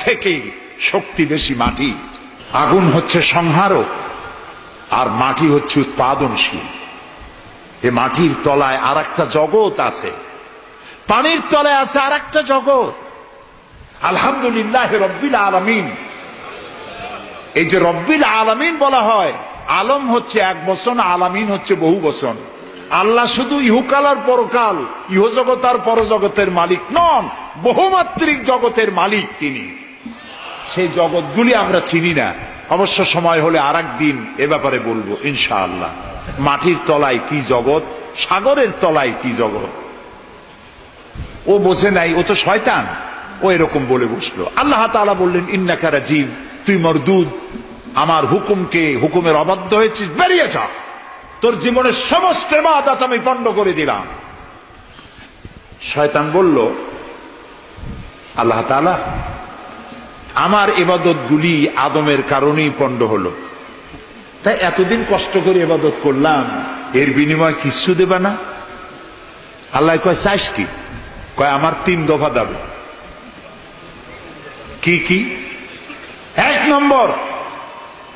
থেকে শক্তি বেশি মাটি। আগুন হচ্ছে সংহারক, আর মাটি হচ্ছে উৎপাদনশীল। এ মাটির তলায় আর একটা জগৎ আছে, পানির তলায় আছে আর একটা জগৎ। আলহামদুলিল্লাহ রব্বিল আলামিন। এই যে রব্বিল আলামিন বলা হয়, আলম হচ্ছে এক বচন, আলামিন হচ্ছে বহু বচন। আল্লাহ শুধু ইহুকাল আর পরকাল, ইহজগৎ আর পরজগতের মালিক নন, বহুমাত্রিক জগতের মালিক তিনি। সেই জগৎগুলি আমরা চিনি না। অবশ্য সময় হলে আর একদিন এ ব্যাপারে বলবো ইনশাআল্লাহ। মাটির তলায় কি জগৎ, সাগরের তলায় কি জগৎ, ও বোঝে নাই, ও তো শয়তান, ও এরকম বলে বসলো। আল্লাহ তাআলা বললেন ইন্নাকা রাজিম, তুই মরদুদ, আমার হুকুমের অবাধ্য হয়েছিস, বেরিয়ে যা, তোর জীবনের সমস্ত ইবাদত আমি পণ্ড করে দিলাম। শয়তান বলল, আল্লাহ তাআলা, আমার ইবাদত গুলি আদমের কারণেই পণ্ড হলো, তাই এতদিন কষ্ট করে ইবাদত করলাম, এর বিনিময়ে কিছু দেবে না? আল্লাহ কয় চাইস কি? কয় আমার 3 দফা দাবি। কি কি? 1 নম্বর,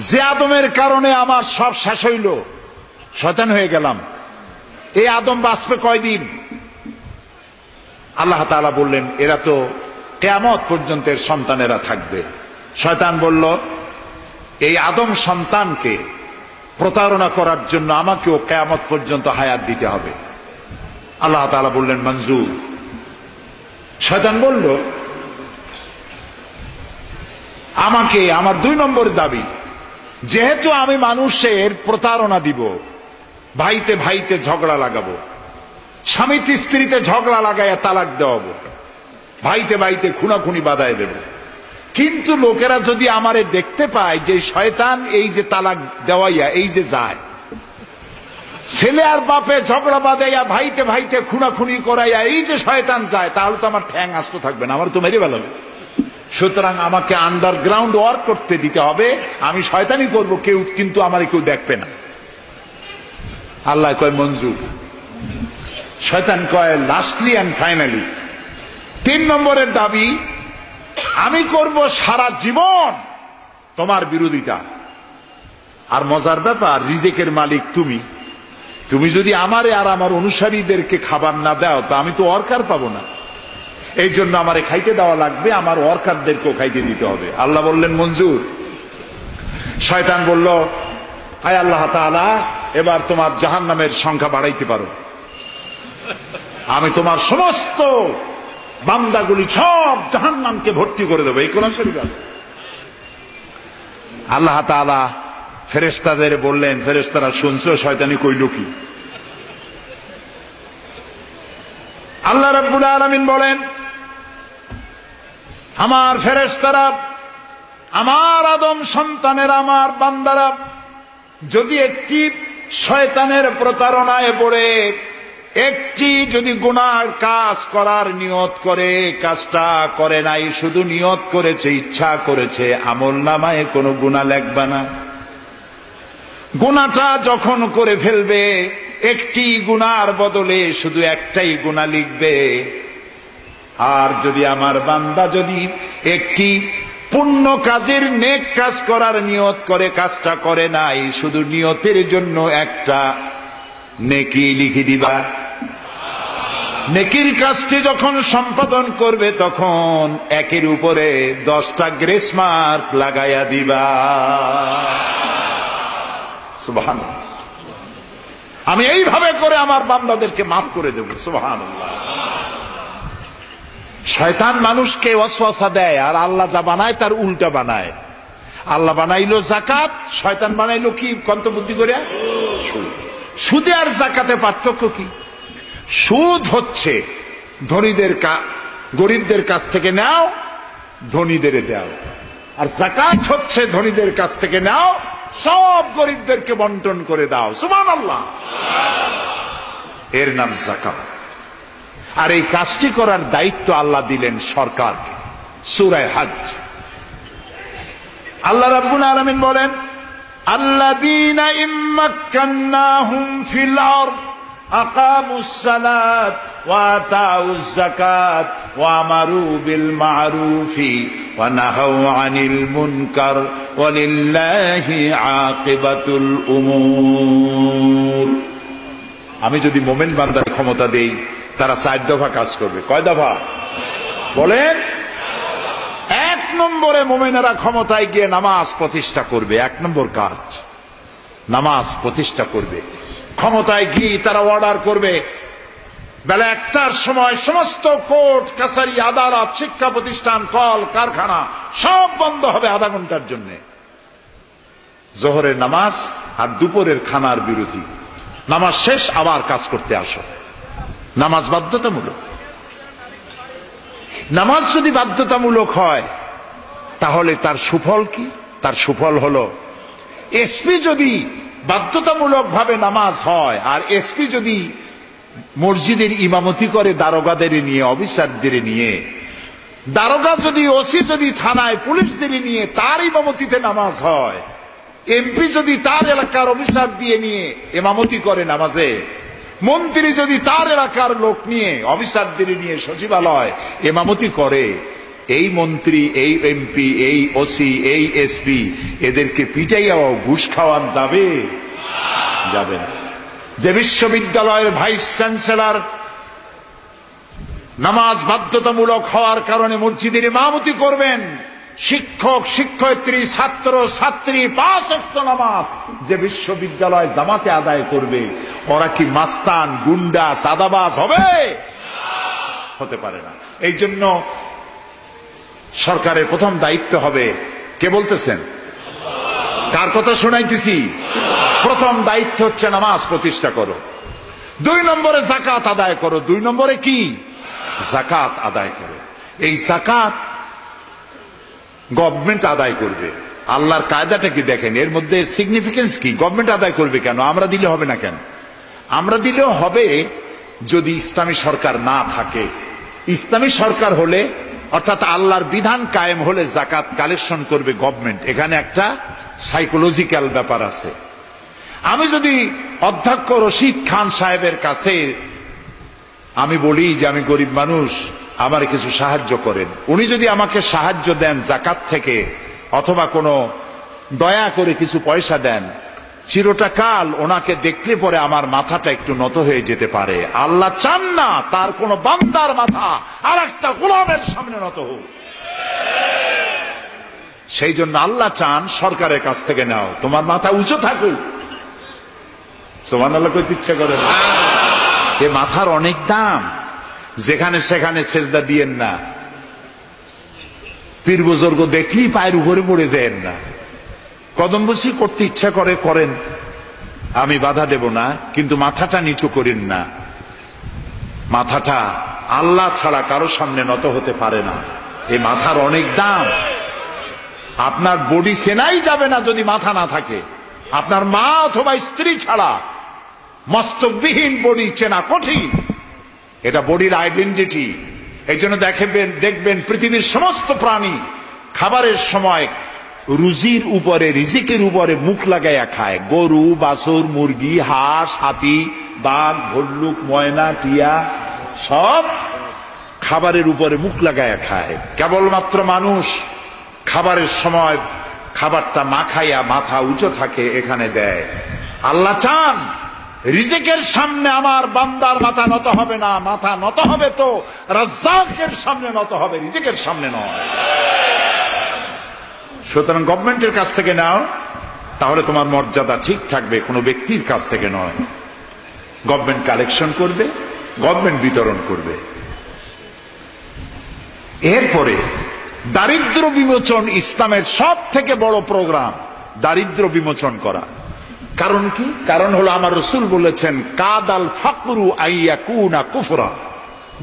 যে আদমের কারণে আমার সব শেষ হইল, শয়তান হয়ে গেলাম, এই আদম বাঁচবে কয়দিন? আল্লাহ তাআলা বললেন এরা তো কিয়ামত পর্যন্ত এর সন্তানেরা থাকবে। শয়তান বলল এই আদম সন্তানকে প্রতারণা করার জন্য আমাকেও কিয়ামত পর্যন্ত হায়াত দিতে হবে। আল্লাহ তাআলা বললেন মঞ্জুর। শয়তান বলল আমাকে আমার 2 নম্বর দাবি, যেহেতু আমি মানুষের প্রতারণা দিব, ভাইতে ভাইতে ঝগড়া লাগাবো, স্বামীতে স্ত্রীতে ঝগড়া লাগাইয়া তালাক দেওয়াবো, ভাইতে ভাইতে খুনাখুনি বাধায় দেব, কিন্তু লোকেরা যদি আমারে দেখতে পায় যে শয়তান এই যে তালাক দেওয়াইয়া এই যে যায়, ছেলে আর বাপে ঝগড়া বাঁধাইয়া ভাইতে ভাইতে খুনাখুনি করাইয়া এই যে শয়তান যায়, তাহলে তো আমার ঠ্যাং আস্ত থাকবে না, আমার তো মেরে ফেলাবে। সুতরাং আমাকে আন্ডারগ্রাউন্ড ওয়ার্ক করতে দিতে হবে, আমি শয়তানি করব, কেউ কিন্তু আমারে কেউ দেখবে না। আল্লাহ কয় মঞ্জুর। শয়তান কয় লাস্টলি অ্যান্ড ফাইনালি 3 নম্বরের দাবি, আমি করব সারা জীবন তোমার বিরোধিতা। আর মজার ব্যাপার, রিজেকের মালিক তুমি, তুমি যদি আমারে আর আমার অনুসারীদেরকে খাবার না দাও তো আমি তো ওয়ার্কার পাবো না, এই জন্য আমারে খাইতে দেওয়া লাগবে, আমার ওয়ার্কারদেরকেও খাইতে দিতে হবে। আল্লাহ বললেন মঞ্জুর। শয়তান বলল হায় আল্লাহ তাআলা, এবার তোমার জাহান্নামের সংখ্যা বাড়াইতে পারো, আমি তোমার সমস্ত বান্দাগুলি সব জাহান্নামকে ভর্তি করে দেবো। এই কোরআন শরীফ আছে। আল্লাহ তাআলা ফেরেশতাদের বললেন, ফেরেশতারা শুনছো শয়তানি কইল কি? আল্লাহ রাব্বুল আলামিন বলেন আমার ফেরেশতারা, আমার আদম সন্তানের, আমার বান্দারা যদি একটি শয়তানের প্রতারণায় পড়ে একটি যদি গুনার কাজ করার নিয়ত করে, কাজটা করে নাই, শুধু নিয়ত করেছে, ইচ্ছা করেছে, আমলনামায় কোনো গুনাহ লেখবে না। গুনাহটা যখন করে ফেলবে, একটি গুনার বদলে শুধু একটাই গুনাহ লিখবে। আর যদি আমার বান্দা যদি একটি পুণ্য কাজের নেক কাজ করার নিয়ত করে, কাজটা করে নাই, শুধু নিয়তের জন্য একটা নেকি লিখে দিবা। নেকির কাজটি যখন সম্পাদন করবে তখন একের উপরে 10টা গ্রেস মার্ক লাগাইয়া দিবা। সুবহানাল্লাহ। আমি এইভাবে করে আমার বান্দাদেরকে মাফ করে দেব। সুবহানাল্লাহ। শয়তান মানুষকে ওয়াসওয়াসা দেয়, আর আল্লাহ যা বানায় তার উল্টা বানায়। আল্লাহ বানাইলো জাকাত, শয়তান বানাইলো কি কন্তবুদ্ধি করে? সুদে আর জাকাতে পার্থক্য কি? সুদ হচ্ছে গরিবদের কাছ থেকে নাও, ধনীদের দাও, আর জাকাত হচ্ছে ধনীদের কাছ থেকে নাও, সব গরিবদেরকে বন্টন করে দাও। সুবহানাল্লাহ। এর নাম জাকাত। আর এই কাজটি করার দায়িত্ব আল্লাহ দিলেন সরকারকে। সূরা হজ আল্লাহ রাব্বুল আলামিন বলেন আল্লাযীনা ইম্মাক্কান্নাহুম ফিল আরদ আকামুস সালাত ওয়া আতাউজ যাকাত ওয়া আমারু বিল মা'রুফি ওয়া নাহাউ আনিল মুনকার ওয়া লিল্লাহি আকিবাতুল উমুর। আমি যদি মুমিন বান্দার ক্ষমতা দেই, তারা 4 দফা কাজ করবে। কয় দফা বলেন? 1 নম্বরে মুমিনেরা ক্ষমতায় গিয়ে নামাজ প্রতিষ্ঠা করবে। 1 নম্বর কাজ নামাজ প্রতিষ্ঠা করবে। ক্ষমতায় গিয়ে তারা অর্ডার করবে, বেলা 1টার সময় সমস্ত কোর্ট কাছারি আদালত শিক্ষা প্রতিষ্ঠান কল কারখানা সব বন্ধ হবে আধা ঘন্টার জন্য। জোহরের নামাজ আর দুপুরের খানার বিরতি। নামাজ শেষ, আবার কাজ করতে আসো। নামাজ বাধ্যতামূলক। নামাজ যদি বাধ্যতামূলক হয় তাহলে তার সুফল কি? তার সুফল হলো, এসপি যদি বাধ্যতামূলক ভাবে নামাজ হয়, আর এসপি যদি মসজিদের ইমামতি করে দারোগাদের নিয়ে, অফিসারদের নিয়ে, দারোগা যদি, ওসি যদি থানায় পুলিশদের নিয়ে তার ইমামতিতে নামাজ হয়, এমপি যদি তার এলাকার অফিসার দিয়ে নিয়ে ইমামতি করে নামাজে, মন্ত্রী যদি তার এলাকার লোক নিয়ে অফিসারদের নিয়ে সচিবালয় ইমামতি করে, এই মন্ত্রী, এই এমপি, এই ওসি, এই এসপি এদেরকে পিটাইয়াও ঘুষ খাওয়ান যাবে? যাবে না। যে বিশ্ববিদ্যালয়ের ভাইস চ্যান্সেলর নামাজ বাধ্যতামূলক হওয়ার কারণে মসজিদের ইমামতি করবেন, শিক্ষক শিক্ষয়িত্রী ছাত্র ছাত্রী 5 ওয়াক্ত নামাজ যে বিশ্ববিদ্যালয় জামাতে আদায় করবে, ওরা কি মাস্তান, গুন্ডা, সাদাবাজ হবে? হতে পারে না। এই জন্য সরকারের প্রথম দায়িত্ব হবে, কে বলতেছেন? কার কথা শোনাইতেছি? প্রথম দায়িত্ব হচ্ছে নামাজ প্রতিষ্ঠা করো। 2 নম্বরে যাকাত আদায় করো। 2 নম্বরে কি? যাকাত আদায় করো। এই যাকাত গভর্নমেন্ট আদায় করবে। আল্লাহর কায়দাটা কি দেখেন, এর মধ্যে সিগনিফিকেন্স কি? গভর্নমেন্ট আদায় করবে কেন? আমরা দিলে হবে না কেন? আমরা দিলেও হবে যদি ইসলামী সরকার না থাকে। ইসলামী সরকার হলে, অর্থাৎ আল্লাহর বিধান কায়েম হলে যাকাত কালেকশন করবে গভর্নমেন্ট। এখানে একটা সাইকোলজিক্যাল ব্যাপার আছে। আমি যদি অধ্যক্ষ রশিদ খান সাহেবের কাছে আমি বলি যে আমি গরিব মানুষ, আমার কিছু সাহায্য করেন, উনি যদি আমাকে সাহায্য দেন যাকাত থেকে, অথবা কোনো দয়া করে কিছু পয়সা দেন, চিরটা কাল ওনাকে দেখলে পরে আমার মাথাটা একটু নত হয়ে যেতে পারে। আল্লাহ চান না তার কোন বান্দার মাথা আর একটা গোলামের সামনে নত হোক। সেই জন্য আল্লাহ চান সরকারের কাছ থেকে নাও, তোমার মাথা উঁচু থাকুক। সুবহানাল্লাহ কইতে ইচ্ছা করে না? এ মাথার অনেক দাম। যেখানে সেখানে সেজদা দিয়েন না। পীর বুজুর্গ দেখলেই পায়ের উপরে পড়ে যায়েন না। কদম বসি করতে ইচ্ছা করে করেন, আমি বাধা দেব না, কিন্তু মাথাটা নিচু করেন না। মাথাটা আল্লাহ ছাড়া কারো সামনে নত হতে পারে না। এই মাথার অনেক দাম। আপনার বডি চেনাই যাবে না যদি মাথা না থাকে। আপনার মা অথবা স্ত্রী ছাড়া মস্তকবিহীন বডি চেনা কঠিন। এটা বডির আইডেন্টিটি। এই জন্য দেখবেন পৃথিবীর সমস্ত প্রাণী খাবারের সময় রুজির উপরে, রিজিকের উপরে মুখ লাগাইয়া খায়। গরু, বাছুর, মুরগি, হাঁস, হাতি, বাঘ, ভল্লুক, ময়না, টিয়া সব খাবারের উপরে মুখ লাগাইয়া খায়। কেবলমাত্র মানুষ খাবারের সময় খাবারটা মাখাইয়া মাথা উঁচু থাকে এখানে দেয়। আল্লাহ চান রিজিকের সামনে আমার বান্দার মাথা নত হবে না। মাথা নত হবে তো রাজ্জাকের সামনে নত হবে, রিজিকের সামনে নয়। সুতরাং গভর্নমেন্টের কাছ থেকে নাও, তাহলে তোমার মর্যাদা ঠিক থাকবে, কোনো ব্যক্তির কাছ থেকে নয়। গভর্নমেন্ট কালেকশন করবে, গভর্নমেন্ট বিতরণ করবে। এরপরে দারিদ্র বিমোচন ইসলামের সব থেকে বড় প্রোগ্রাম, দারিদ্র বিমোচন করা। কারণ কি? কারণ হলো আমার রাসূল বলেছেন, কাদাল ফাকরু আইয়াকুনা কুফরা।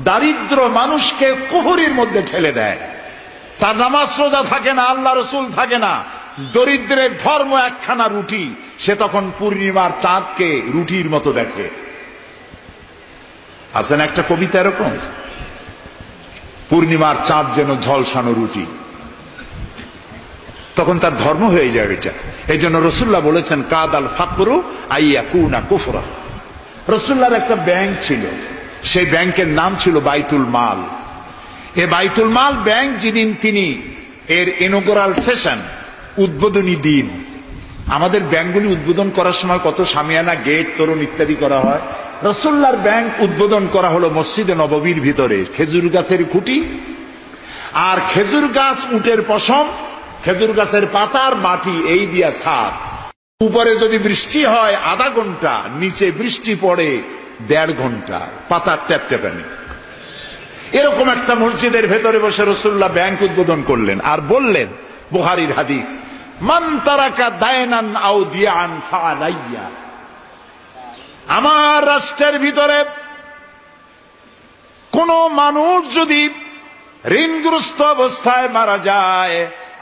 দারিদ্র মানুষকে কুফরির মধ্যে ঠেলে দেয়। তার নামাজ রোজা থাকে না, আল্লাহ রসুল থাকে না। দরিদ্রের ধর্ম একখানা রুটি, সে তখন পূর্ণিমার চাঁদকে রুটির মতো দেখে। আছেন একটা কবিতা এরকম, পূর্ণিমার চাঁদ যেন ঝলসানো রুটি, তখন তার ধর্ম হয়ে যায় এটা। এই জন্য রসুল্লাহ বলেছেন, কাদাল ফাকরু আইয়াকুনা কুফরা। রসুল্লাহর একটা ব্যাংক ছিল, সেই ব্যাংকের নাম ছিল বাইতুল মাল। এ বাইতুল মাল ব্যাংক যেদিন তিনি এর ইনোগ্রাল সেশন, উদ্বোধনী দিন। আমাদের ব্যাংকগুলি উদ্বোধন করার সময় কত শামিয়ানা, গেট, তোরণ ইত্যাদি করা হয়। রাসূলুল্লাহর ব্যাংক উদ্বোধন করা হলো মসজিদে নববীর ভিতরে। খেজুর গাছের খুঁটি আর খেজুর গাছ, উটের পশম, খেজুর গাছের পাতার মাটি, এই দিয়া ছাদ। উপরে যদি বৃষ্টি হয় আধা ঘন্টা, নিচে বৃষ্টি পড়ে 1.5 ঘন্টা, পাতার ট্যাপট্যাপানি। এরকম একটা মসজিদের ভেতরে বসে রাসূলুল্লাহ ব্যাংক উদ্বোধন করলেন আর বললেন, বুখারীর হাদিস, মান তারাকা দায়নান আও দিয়ান ফাআলাইয়া। আমার রাষ্ট্রের ভিতরে কোন মানুষ যদি ঋণগ্রস্ত অবস্থায় মারা যায়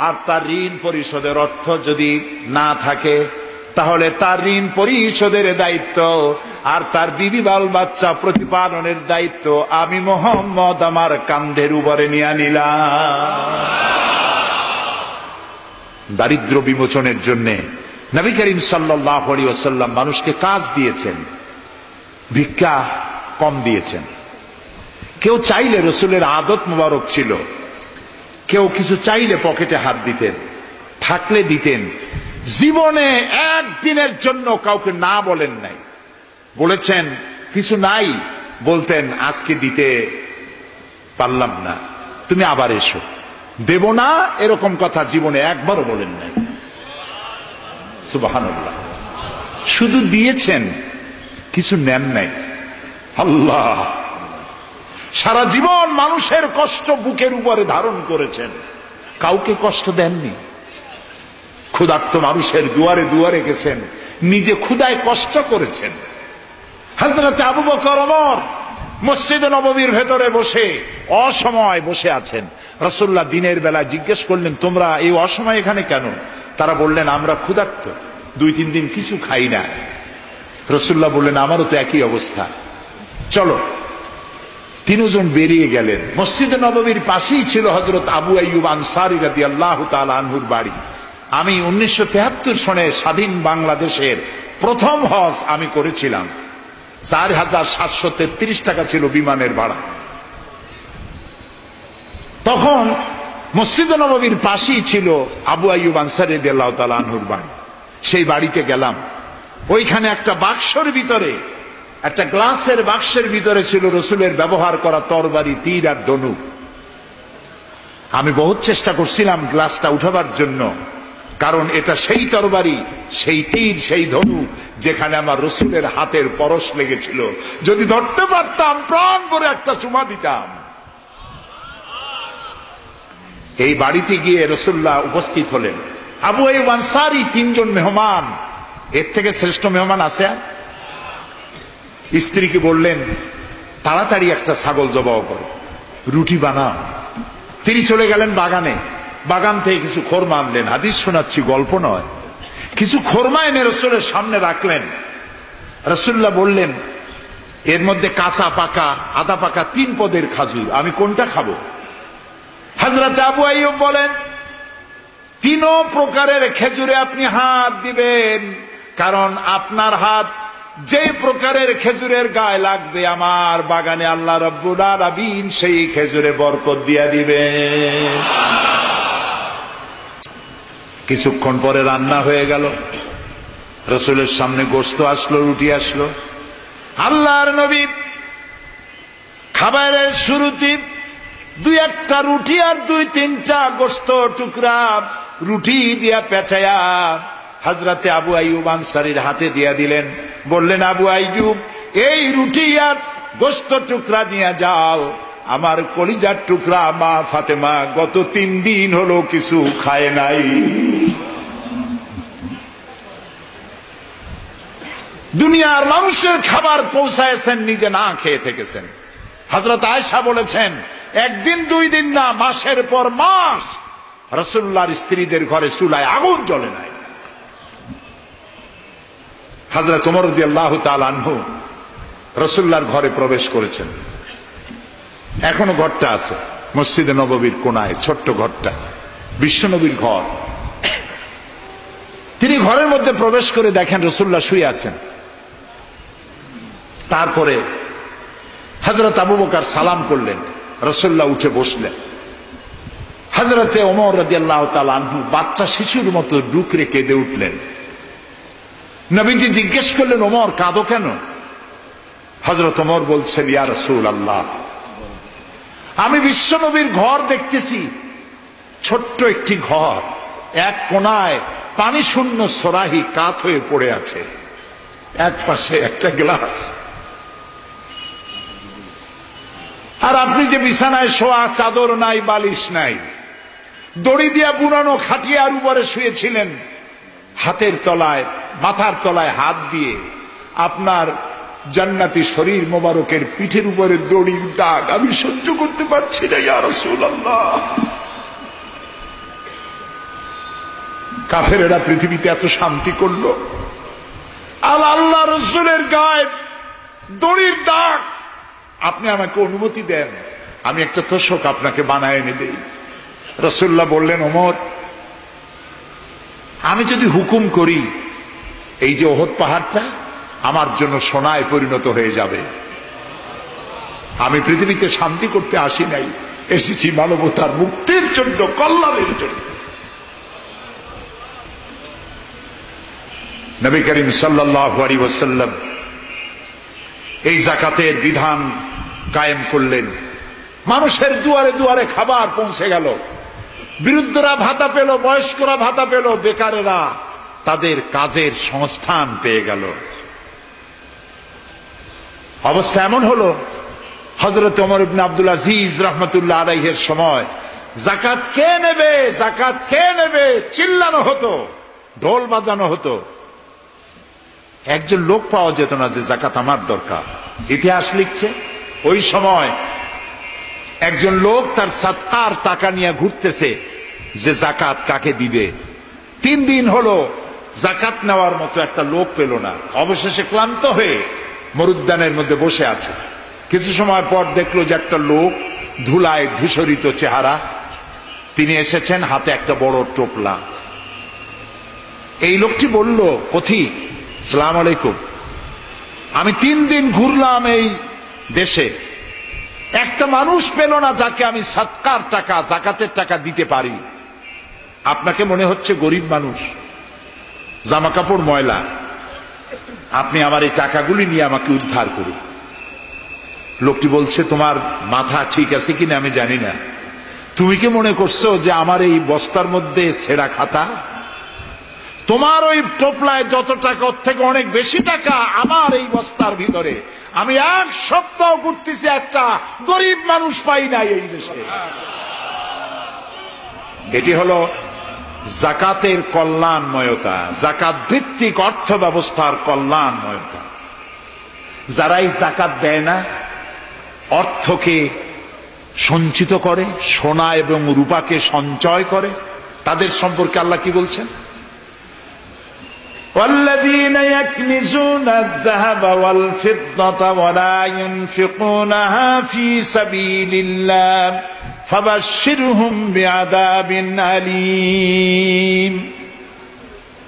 আর তার ঋণ পরিশোধের অর্থ যদি না থাকে, তাহলে তার ঋণ পরিশোধের দায়িত্ব আর তার বিবি বাল বাচ্চা প্রতিপালনের দায়িত্ব আমি মুহাম্মদ আমার কাঁধের উপরে নিয়ে নিলাম। দারিদ্র বিমোচনের জন্য নবী করিম সাল্লাল্লাহু আলাইহি ওয়াসাল্লাম মানুষকে কাজ দিয়েছেন, ভিক্ষা কম দিয়েছেন। কেউ চাইলে, রসুলের আদত মোবারক ছিল, কেউ কিছু চাইলে পকেটে হাত দিতেন, থাকলে দিতেন। জীবনে একদিনের জন্য কাউকে না বলেন নাই। বলেছেন কিছু নাই, বলতেন আজকে দিতে পারলাম না, তুমি আবার এসো, দেব না, এরকম কথা জীবনে একবারও বলেন নাই। সুবহানাল্লাহ। শুধু দিয়েছেন, কিছু নেন নাই। আল্লাহ, সারা জীবন মানুষের কষ্ট বুকের উপরে ধারণ করেছেন, কাউকে কষ্ট দেননি। ক্ষুধার্ত মানুষের দুয়ারে দুয়ারে গেছেন, নিজে ক্ষুধায় কষ্ট করেছেন। হযরত আবু বকর ওমর মসজিদে নববীর ভেতরে বসে অসময় বসে আছেন। রাসূলুল্লাহ দিনের বেলা জিজ্ঞেস করলেন, তোমরা এই অসময় এখানে কেন? তারা বললেন, আমরা ক্ষুধার্ত, 2-3 দিন কিছু খাই না। রাসূলুল্লাহ বললেন, আমারও তো একই অবস্থা, চলো। 3 জন বেরিয়ে গেলেন। মসজিদে নববীর পাশেই ছিল হযরত আবু আইয়ুব আনসারী রাদিয়াল্লাহু তাআলা আনহুর বাড়ি। আমি 1973 সনে স্বাধীন বাংলাদেশের প্রথম হজ আমি করেছিলাম। 4733 টাকা ছিল বিমানের ভাড়া। তখন মসজিদে নববীর পাশেই ছিল আবু আইয়ুব আনসারী রাদিয়াল্লাহু তাআলা আনহুর বাড়ি। সেই বাড়িতে গেলাম। ওইখানে একটা বাক্সের ভিতরে, একটা গ্লাসের বাক্সের ভিতরে ছিল রসুলের ব্যবহার করা তরবারি, তীর আর ধনুক। আমি বহুত চেষ্টা করছিলাম গ্লাসটা উঠাবার জন্য, কারণ এটা সেই তরবারি, সেই তীর, সেই ধনুক যেখানে আমার রসুলের হাতের পরশ লেগেছিল। যদি ধরতে পারতাম প্রাণ ভরে একটা চুমা দিতাম। এই বাড়িতে গিয়ে রাসূলুল্লাহ উপস্থিত হলেন। আবু আইয়ুব আনসারী 3 জন মেহমান, এর থেকে শ্রেষ্ঠ মেহমান আছে? স্ত্রীকে বললেন, তাড়াতাড়ি একটা ছাগল জবাহ করো, রুটি বানাও। তিনি চলে গেলেন বাগানে। বাগান থেকে কিছু খোরমা আনলেন। হাদিস শোনাচ্ছি, গল্প নয়। কিছু খোরমা এনে রসুলের সামনে রাখলেন। রাসূলুল্লাহ বললেন, এর মধ্যে কাঁচা পাকা, আধা পাকা 3 পদের খাজুর, আমি কোনটা খাবো? হযরত আবু আইয়ুব বলেন, 3 প্রকারের খেজুরে আপনি হাত দিবেন, কারণ আপনার হাত যে প্রকারের খেজুরের গায়ে লাগবে আমার বাগানে আল্লাহ রাব্বুল আলামিন সেই খেজুরে বরকত দিয়া দিবেন। কিছুক্ষণ পরে রান্না হয়ে গেল। রসুলের সামনে গোশত আসলো, রুটি আসলো। আল্লাহর নবী খাবারের শুরুতে 2-1টা রুটি আর 2-3টা গোশত টুকরা রুটি দিয়া পেঁচায়া হযরতে আবু আইয়ুব আনসারীর হাতে দিয়া দিলেন। বললেন, আবু আইয়ুব, এই রুটি আর গোশত টুকরা নিয়ে যাও, আমার কলিজার টুকরা মা ফাতেমা গত 3 দিন হলো কিছু খায় নাই। দুনিয়ার মানুষের খাবার পৌঁছায়ছেন, নিজে না খেয়ে থেকেছেন। হযরত আয়েশা বলেছেন, 1 দিন 2 দিন না, মাসের পর মাস রাসূলুল্লাহর স্ত্রীদের ঘরে চুলায় আগুন জ্বলে নাই। হযরত ওমর রাদিয়াল্লাহু তাআলা আনহু রাসূলুল্লাহর ঘরে প্রবেশ করেছেন। এখনো ঘরটা আছে মসজিদে নববীর কোনায়, ছোট্ট ঘরটা, বিশ্বনবীর ঘর। তিনি ঘরের মধ্যে প্রবেশ করে দেখেন রাসূলুল্লাহ শুয়ে আছেন। তারপরে হযরত আবু বকর সালাম করলেন, রাসূলুল্লাহ উঠে বসলেন। হযরতে ওমর রাদিয়াল্লাহু তাআলা আনহু বাচ্চা শিশুর মতো ডুকরে কেঁদে উঠলেন। নবীজি জিজ্ঞেস করলেন, ওমর কাঁদো কেন? হযরত ওমর বলছেন, ইয়া রাসূলুল্লাহ, আমি বিশ্বনবীর ঘর দেখতেছি, ছোট্ট একটি ঘর, এক কোণায় পানি শূন্য সরাহি কাত হয়ে পড়ে আছে, এক পাশে একটা গ্লাস, আর আপনি যে বিছানায় শোয়া, চাদর নাই, বালিশ নাই, দড়ি দিয়া বুনানো খাটিয়ার উপরে শুয়েছিলেন, হাতের তলায়, মাথার তলায় হাত দিয়ে আপনার জান্নাতি শরীর মোবারকের পিঠের উপরে দড়ির দাগ আমি সহ্য করতে পারছি না ইয়া রাসূলুল্লাহ। কাফেরেরা পৃথিবীতে এত শান্তি করলো, আর আল্লাহ রাসূলের গায়ে দড়ির দাগ, আপনি আমাকে অনুমতি দেন, আমি একটা তোশক আপনাকে বানায় এনে দেই। রাসূলুল্লাহ বললেন, ওমর, আমি যদি হুকুম করি, এই যে ওহদ পাহাড়টা আমার জন্য সোনায় পরিণত হয়ে যাবে। আমি পৃথিবীতে শান্তি করতে আসি নাই, এসেছি মানবতার মুক্তির জন্য, কল্যাণের জন্য। নবী করিম সাল্লাল্লাহু আলাইহি ওয়াসাল্লাম এই যাকাতের বিধান কায়েম করলেন। মানুষের দুয়ারে দুয়ারে খাবার পৌঁছে গেল, বৃদ্ধরা ভাতা পেল, বয়স্করা ভাতা পেল, বেকারেরা তাদের কাজের সংস্থান পেয়ে গেল। অবস্থা এমন হলো, হযরত ওমর ইবনে আব্দুল আজিজ রাহমাতুল্লাহ আলাইহির সময় যাকাত কে নেবে, যাকাত কে নেবে চিল্লানো হতো, ঢোল বাজানো হতো। একজন লোক পাওয়া যেত না যে যাকাত আমার দরকার। ইতিহাস লিখছে, ওই সময় একজন লোক তার সাদকার টাকা নিয়ে ঘুরতেছে যে যাকাত কাকে দিবে। 3 দিন হলো যাকাত নেওয়ার মতো একটা লোক পেল না। অবশেষে ক্লান্ত হয়ে মরুদ্যানের মধ্যে বসে আছে। কিছু সময় পর দেখলো যে একটা লোক, ধুলায় ধূসরিত চেহারা, তিনি এসেছেন, হাতে একটা বড় টোপলা। এই লোকটি বলল, পথিক, সালাম আলাইকুম, আমি 3 দিন ঘুরলাম এই দেশে, একটা মানুষ পেল না যাকে আমি সদকার টাকা, যাকাতের টাকা দিতে পারি। আপনাকে মনে হচ্ছে গরিব মানুষ, জামা কাপড় ময়লা, আপনি আমার এই টাকাগুলি নিয়ে আমাকে উদ্ধার করুন। লোকটি বলছে, তোমার মাথা ঠিক আছে কিনা আমি জানি না, তুমি কি মনে করছো যে আমার এই বস্তার মধ্যে ছেঁড়া খাতা? তোমার ওই টোপলায় যত টাকা, ওর থেকে অনেক বেশি টাকা আমার এই বস্তার ভিতরে। আমি 1 সপ্তাহ ঘুরতেছি, একটা গরিব মানুষ পাই নাই এই দেশে। এটি হলো যাকাতের কল্যাণময়তা, যাকাত ভিত্তিক অর্থ ব্যবস্থার কল্যাণময়তা। যারাই যাকাত দেয় না, অর্থকে সঞ্চিত করে, সোনা এবং রূপাকে সঞ্চয় করে, তাদের সম্পর্কে আল্লাহ কি বলছেন? والذين يكنزون الذهب والفضة ولا ينفقونها في سبيل الله فبشرهم بعذاب أليم।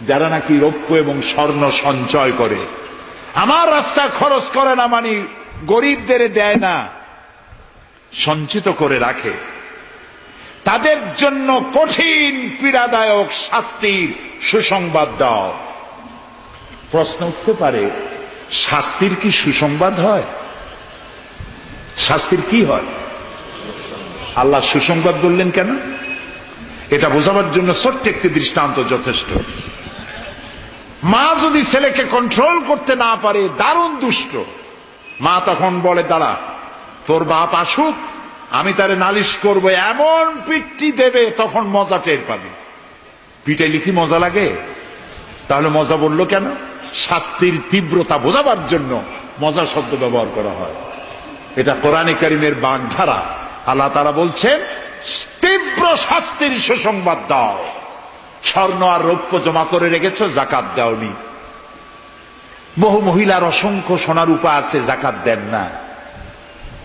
যারা নাকি রৌপ্য এবং স্বর্ণ সঞ্চয় করে, আমার রাস্তায় খরচ করে না, মানে গরিবদের দেয় না, সঞ্চিত করে রাখে, তাদের জন্য কঠিন পীড়াদায়ক শাস্তির সুসংবাদ দাও। প্রশ্ন উঠতে পারে, শাস্তির কি সুসংবাদ হয়? শাস্তির কি হয়? আল্লাহ সুসংবাদ বললেন কেন? এটা বোঝাবার জন্য ছোট্ট একটি দৃষ্টান্ত যথেষ্ট। মা যদি ছেলেকে কন্ট্রোল করতে না পারে, দারুণ দুষ্ট, মা তখন বলে, দাঁড়া, তোর বাপ আসুক, আমি তারে নালিশ করব, এমন পিটটি দেবে, তখন মজা টের পাবে। পিটাইলে কি মজা লাগে? তাহলে মজা বললো কেন? শাস্তির তীব্রতা বোঝাবার জন্য মজা শব্দ ব্যবহার করা হয়। এটা কোরআনে কারিমের বাগধারা। আল্লাহ তাআলা বলছেন, তীব্র শাস্তির সুসংবাদ দাও। স্বর্ণ আর রৌপ্য জমা করে রেখেছো, যাকাত দাওনি। বহু মহিলার অসংখ্য সোনা রূপা আছে, যাকাত দেন না।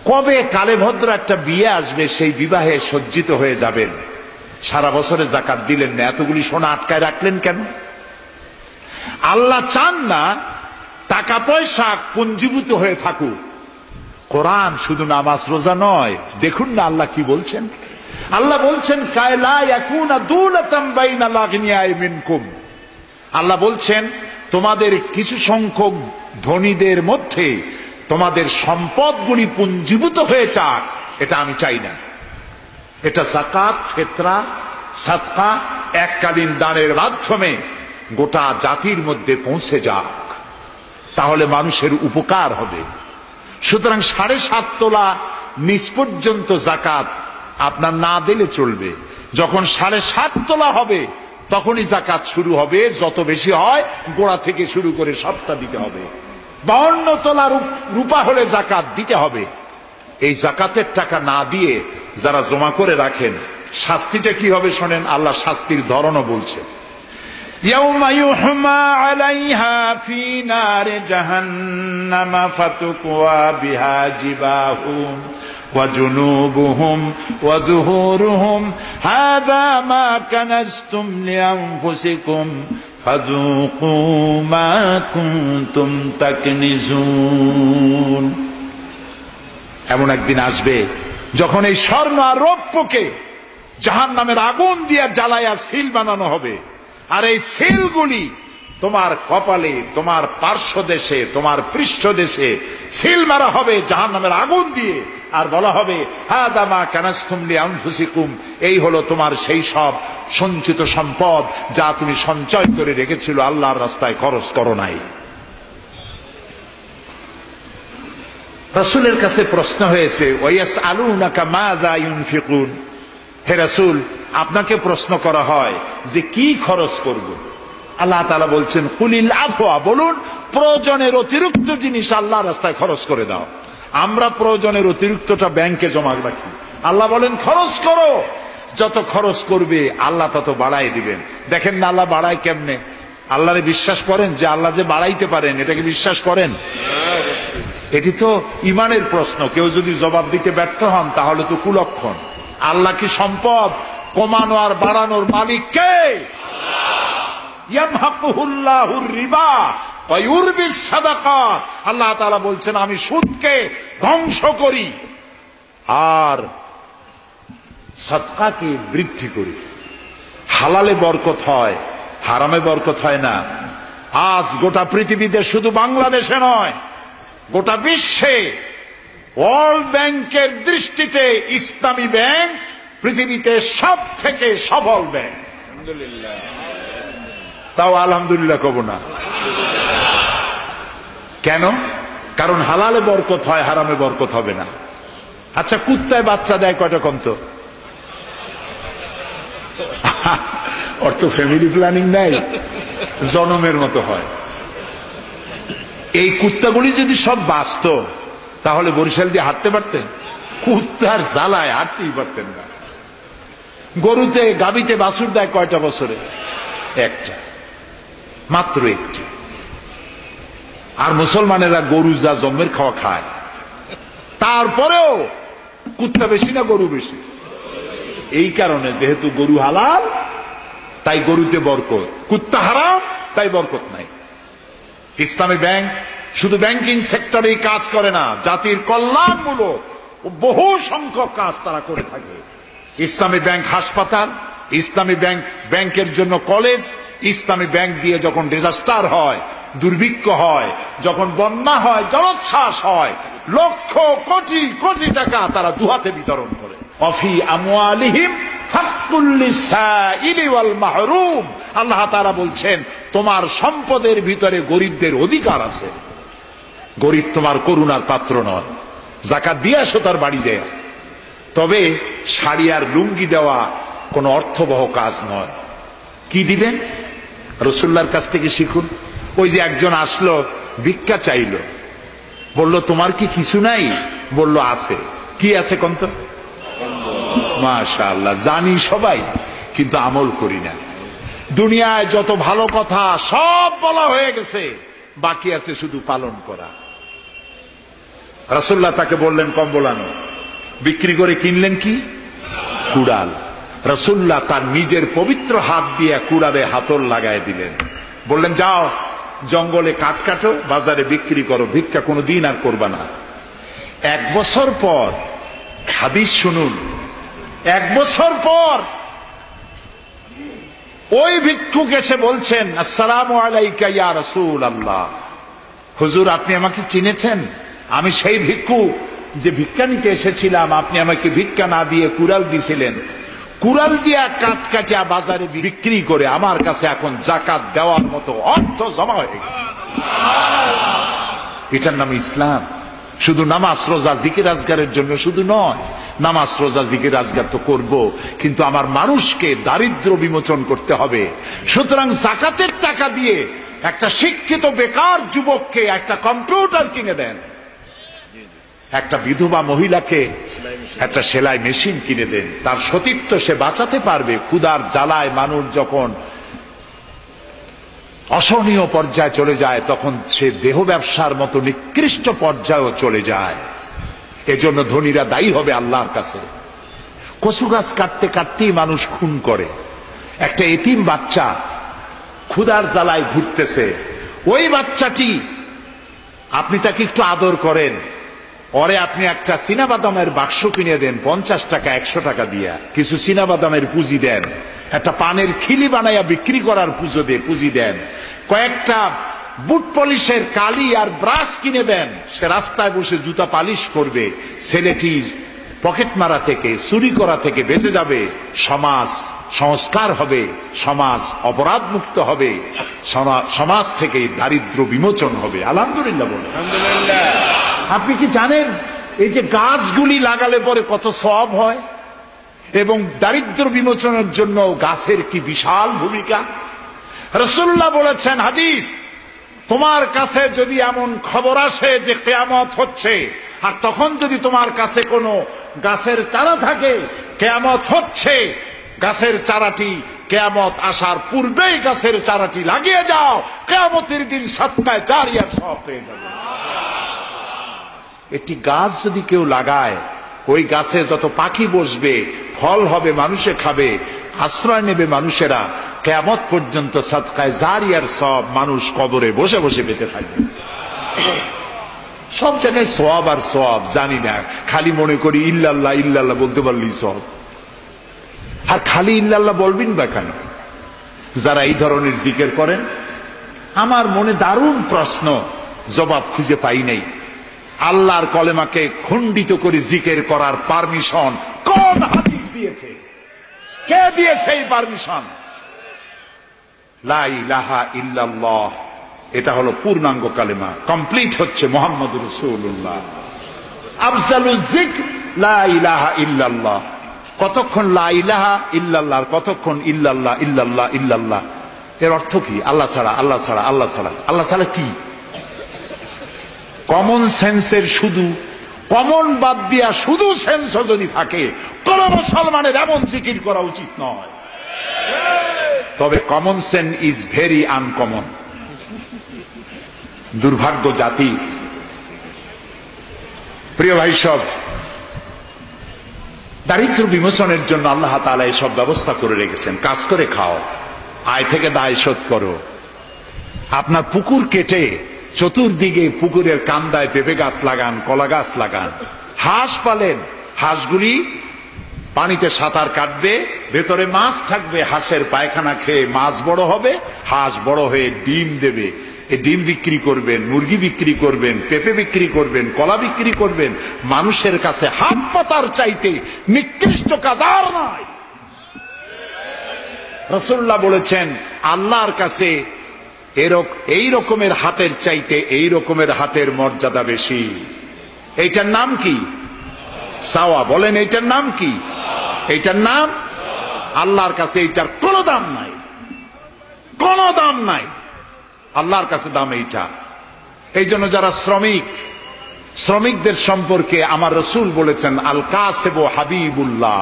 কবে কালে ভদ্র একটা বিয়ে আসবে, সেই বিবাহে সজ্জিত হয়ে যাবেন, সারা বছরে যাকাত দিলেন না, এতগুলি সোনা আটকায় রাখলেন কেন? আল্লাহ চান না টাকা পয়সা পুঞ্জীভূত হয়ে থাকুক। কোরআন শুধু নামাজ রোজা নয়, দেখুন না আল্লাহ কি বলছেন, আল্লাহ বলছেন কায়লা ইয়াকুনা দুলাতাম বাইনাল আগনিয়াই মিনকুম, আল্লাহ বলছেন তোমাদের কিছু সংখ্যক ধনীদের মধ্যে তোমাদের সম্পদগুলি পুঞ্জীভূত হয়ে যাক, এটা আমি চাই না। এটা যাকাত, ফিতরা, সাদকা, এককালীন দানের মাধ্যমে গোটা জাতির মধ্যে পৌঁছে যাক, তাহলে মানুষের উপকার হবে। সুতরাং 7.5 তোলা নিচ পর্যন্ত যাকাত আপনার না দিলে চলবে। যখন 7.5 তোলা হবে তখনই যাকাত শুরু হবে। যত বেশি হয় গোড়া থেকে শুরু করে সবটা দিতে হবে। 52 তোলা রূপা হলে যাকাত দিতে হবে। এই যাকাতের টাকা না দিয়ে যারা জমা করে রাখেন, শাস্তিটা কি হবে শোনেন। আল্লাহ শাস্তির ধরনও বলছে, ইয়াউমা ইউহমা আলাইহা ফি নারি জাহান্নামা ফাতুকওয়া বিহা জিবাহুম ওয়া জুনুবুহুম ওয়া যুহুরুহুম হাযা মা কানাজতুম লিআনফুসিকুম ফাযুকু মা কুনতুম তাকনিজুন। এমন একদিন আসবে যখন এই স্বর্ণ আর রৌপ্যকে জাহান্নামের আগুন দিয়ে জ্বালায়া সিল বানানো হবে, আর এই সিলগুলি তোমার কপালে, তোমার পার্শ্বদেশে, তোমার পৃষ্ঠদেশে সিল মারা হবে জাহান্নামের আগুন দিয়ে, আর বলা হবে হাযা মা কানাজতুম লিআনফুসিকুম, এই হলো তোমার সেই সব সঞ্চিত সম্পদ যা তুমি সঞ্চয় করে রেখেছিল, আল্লাহর রাস্তায় খরচ করো নাই। রাসূলের কাছে প্রশ্ন হয়েছে, ওয়ায়াসআলুনাকা মাযা ইউনফিকুন, হে রাসূল আপনাকে প্রশ্ন করা হয় যে কি খরচ করব। আল্লাহ তাআলা বলছেন কুলিল আফওয়া, বলুন প্রয়োজনের অতিরিক্ত জিনিস আল্লাহর রাস্তায় খরচ করে দাও। আমরা প্রয়োজনের অতিরিক্তটা ব্যাংকে জমা রাখি, আল্লাহ বলেন খরচ করো। যত খরচ করবে আল্লাহ তত বাড়াই দিবেন। দেখেন না আল্লাহ বাড়ায় কেমনে। আল্লাহরে বিশ্বাস করেন যে আল্লাহ যে বাড়াইতে পারেন, এটাকে বিশ্বাস করেন? এটি তো ইমানের প্রশ্ন। কেউ যদি জবাব দিতে ব্যর্থ হন তাহলে তো কুলক্ষণ। আল্লাহ কি সম্পদ কমানো আর বাড়ানোর মালিক কে? ইয়ামহাকুহুল্লাহুর রিবা ওয়া ইউরবিস সাদাকাত। আল্লাহ তাআলা বলছেন আমি সুদকে ধ্বংস করি আর সাদকাকে বৃদ্ধি করি। হালালে বরকত হয়, হারামে বরকত হয় না। আজ গোটা পৃথিবীতে, শুধু বাংলাদেশে নয়, গোটা বিশ্বে ওয়ার্ল্ড ব্যাংকের দৃষ্টিতে ইসলামী ব্যাংক পৃথিবীতে সব থেকে সফল ব্যাংক। আলহামদুলিল্লাহ। তাও আলহামদুলিল্লাহ কব না কেন? কারণ হালালে বরকত হয়, হারামে বরকত হবে না। আচ্ছা, কুত্তায় বাচ্চা দেয় কয়টা কম তো? ওর তো ফ্যামিলি প্ল্যানিং নাই, জনমের মতো হয়। এই কুত্তাগুলি যদি সব বাঁচত তাহলে বরিশাল দিয়ে হাঁটতে পারতেন? কুত্তার জ্বালায় হাঁটতেই পারতেন না। গরুতে, গাভীতে বাছুর দেয় কয়টা বছরে? একটা, মাত্র একটি। আর মুসলমানেরা গরু যা জন্মের খাওয়া খায়, তারপরেও কুত্তা বেশি না গরু বেশি? এই কারণে যেহেতু গরু হালাল তাই গরুতে বরকত, কুত্তা হারাম তাই বরকত নাই। ইসলামী ব্যাংক শুধু ব্যাংকিং সেক্টরেই কাজ করে না, জাতির কল্যাণমূলক বহু সংখ্যক কাজ তারা করে থাকে। ইসলামী ব্যাংক হাসপাতাল, ইসলামী ব্যাংকের জন্য কলেজ, ইসলামী ব্যাংক দিয়ে যখন ডিজাস্টার হয়, দুর্ভিক্ষ হয়, যখন বন্যা হয়, জলোচ্ছ্বাস হয়, লক্ষ কোটি কোটি টাকা তারা দুহাতে বিতরণ করে। অফি আমওয়ালিহিম হাক্কুল লিসাইলি ওয়াল মাহরুম। আল্লাহ তাআলা বলছেন তোমার সম্পদের ভিতরে গরিবদের অধিকার আছে। গরিব তোমার করুণার পাত্র নয়, যাকাত দিয়ে আসো তার বাড়ি যায়। তবে শাড়ি আর লুঙ্গি দেওয়া কোনো অর্থবহ কাজ নয়। কি দিবেন? রাসূলুল্লাহর কাছ থেকে শিখুন। ওই যে একজন আসলো, ভিক্ষা চাইল, বলল তোমার কি কিছু নাই? বলল আছে। কি আছে কন্ত? মাশাআল্লাহ, জানি সবাই কিন্তু আমল করি না। দুনিয়ায় যত ভালো কথা সব বলা হয়ে গেছে, বাকি আছে শুধু পালন করা। রাসূলুল্লাহ তাকে বললেন কম্বল আনো। বিক্রি করে কিনলেন কি? কুড়াল। রাসূলুল্লাহ তার নিজের পবিত্র হাত দিয়ে কুড়ালে হাতল লাগায় দিলেন। বললেন যাও জঙ্গলে কাঠ কাটো, বাজারে বিক্রি করো, ভিক্ষা কোনো দিন আর করবা না। 1 বছর পর হাদিস শুনুন, 1 বছর পর ওই ভিক্ষুক এসে বলছেন, আসসালামু আলাইকা ইয়া রাসূলুল্লাহ, হুজুর আপনি আমাকে চিনেছেন? আমি সেই ভিক্ষুক যে ভিক্ষা নিতে এসেছিলাম, আপনি আমাকে ভিক্ষা না দিয়ে কুড়াল দিছিলেন। কুড়াল দিয়া কাঠ কাটিয়া বাজারে বিক্রি করে আমার কাছে এখন যাকাত দেওয়ার মতো অর্থ জমা হয়ে গেছে। এটার নাম ইসলাম। শুধু নামাজ রোজা জিকির আজগারের জন্য শুধু নয়, নামাজ রোজা জিকির আজগার তো করব, কিন্তু আমার মানুষকে দারিদ্র বিমোচন করতে হবে। সুতরাং যাকাতের টাকা দিয়ে একটা শিক্ষিত বেকার যুবককে একটা কম্পিউটার কিনে দেন, একটা বিধবা মহিলাকে একটা সেলাই মেশিন কিনে দেন, তার সতীত্ব সে বাঁচাতে পারবে। ক্ষুধার জ্বালায় মানুষ যখন অসহনীয় পর্যায়ে চলে যায়, তখন সে দেহ ব্যবসার মতো নিকৃষ্ট পর্যায়েও চলে যায়। এজন্য ধনীরা দায়ী হবে আল্লাহর কাছে। কচু গাছ কাটতে কাটতেই মানুষ খুন করে। একটা এতিম বাচ্চা ক্ষুধার জ্বালায় ঘুরতেছে, ওই বাচ্চাটি আপনি তাকে একটু আদর করেন, ওরে আপনি একটা চীনাবাদামের বাক্স কিনে দেন 50 টাকা 100 টাকা দিয়া, কিছু চীনাবাদামের পুঁজি দেন, একটা পানের খিলি বানাইয়া বিক্রি করার পুঁজি দেন, কয়েকটা বুট পলিশের কালি আর ব্রাশ কিনে দেন, সে রাস্তায় বসে জুতা পালিশ করবে। ছেলেটি পকেট মারা থেকে, চুরি করা থেকে বেঁচে যাবে, সমাজ সংস্কার হবে, সমাজ অপরাধ মুক্ত হবে, সমাজ থেকে দারিদ্র বিমোচন হবে। আলহামদুলিল্লাহ বলে। আপনি কি জানেন এই যে গাছগুলি লাগালে পরে কত সওয়াব হয়, এবং দারিদ্র বিমোচনের জন্য গাছের কি বিশাল ভূমিকা। রাসূলুল্লাহ বলেছেন হাদিস, তোমার কাছে যদি এমন খবর আসে যে কিয়ামত হচ্ছে, আর তখন যদি তোমার কাছে কোনো গাছের চারা থাকে, কিয়ামত হচ্ছে, গাছের চারাটি কিয়ামত আসার পূর্বেই গাছের চারাটি লাগিয়ে যাও, কিয়ামতের দিন সাদকায়ে জারিয়ার সওয়াব পেয়ে যাবে। একটি গাছ যদি কেউ লাগায়, ওই গাছে যত পাখি বসবে, ফল হবে, মানুষে খাবে, আশ্রয় নেবে মানুষেরা, কিয়ামত পর্যন্ত সাদকায়ে জারিয়ার সওয়াব মানুষ কবরে বসে বসে পেতে থাকবে। সব জায়গায় সওয়াব আর সওয়াব জানি না, খালি মনে করি ইল্লাল্লাহ ইল্লাল্লাহ বলতে পারলেই সওয়াব। আর খালি ইল্লাল্লাহ বলবেন বা কেন? যারা এই ধরনের জিকির করেন, আমার মনে দারুণ প্রশ্ন, জবাব খুঁজে পাই নাই। আল্লাহর কলেমাকে খণ্ডিত করে জিকির করার পারমিশন কোন হাদিস দিয়েছে? কে দিয়েছে এই পারমিশন? লা ইলাহা ইল্লাল্লাহ, এটা হলো পূর্ণাঙ্গ কালেমা, কমপ্লিট হচ্ছে মুহাম্মদুর রাসূলুল্লাহ। আফজালুজ যিকর লা ইলাহা ইল্লাল্লাহ। কতক্ষণ লা ইলাহা ইল্লাল্লাহ, কতক্ষণ ইল্লাল্লাহ ইল্লাল্লাহ ইল্লাল্লাহ। এর অর্থ কি? আল্লাহ ছাড়া, আল্লাহ ছাড়া, আল্লাহ ছাড়া। আল্লাহ ছাড়া কি? কমন সেন্সের শুধু কমন বাদ দিয়া শুধু সেন্স যদি থাকে, কোন মুসলমানের এমন জিকির করা উচিত নয়। তবে common sense is very uncommon. দুর্ভাগ্য জাতি। প্রিয় ভাই সব, দারিদ্র বিমোচনের জন্য আল্লাহ তাআলা এসব ব্যবস্থা করে রেখেছেন। কাজ করে খাও, আয় থেকে দায় শোধ করো। আপনার পুকুর কেটে চতুর্দিকে পুকুরের কান্দায় পেঁপে গাছ লাগান, কলা গাছ লাগান। হাঁস পালেন, হাঁসগুলি পানিতে সাঁতার কাটবে, ভেতরে মাছ থাকবে, হাঁসের পায়খানা খেয়ে মাছ বড় হবে, হাঁস বড় হয়ে ডিম দেবে। এই ডিম বিক্রি করবেন, মুরগি বিক্রি করবেন, পেঁপে বিক্রি করবেন, কলা বিক্রি করবেন। মানুষের কাছে হাত পাতার চাইতে নিকৃষ্ট কাজ আর নাই। রাসূলুল্লাহ বলেছেন, আল্লাহর কাছে এই রকমের হাতের চাইতে এই রকমের হাতের মর্যাদা বেশি। এইটার নাম কি? সাওয়া। বলেন এইটার নাম কি? এইটার নাম আল্লাহর কাছে এইটার কোনো দাম নাই, কোনো দাম নাই। আল্লাহর কাছে দাম এইটা। এই জন্য যারা শ্রমিকদের সম্পর্কে আমার রাসূল বলেছেন, আল কাসিবু হাবিবুল্লাহ,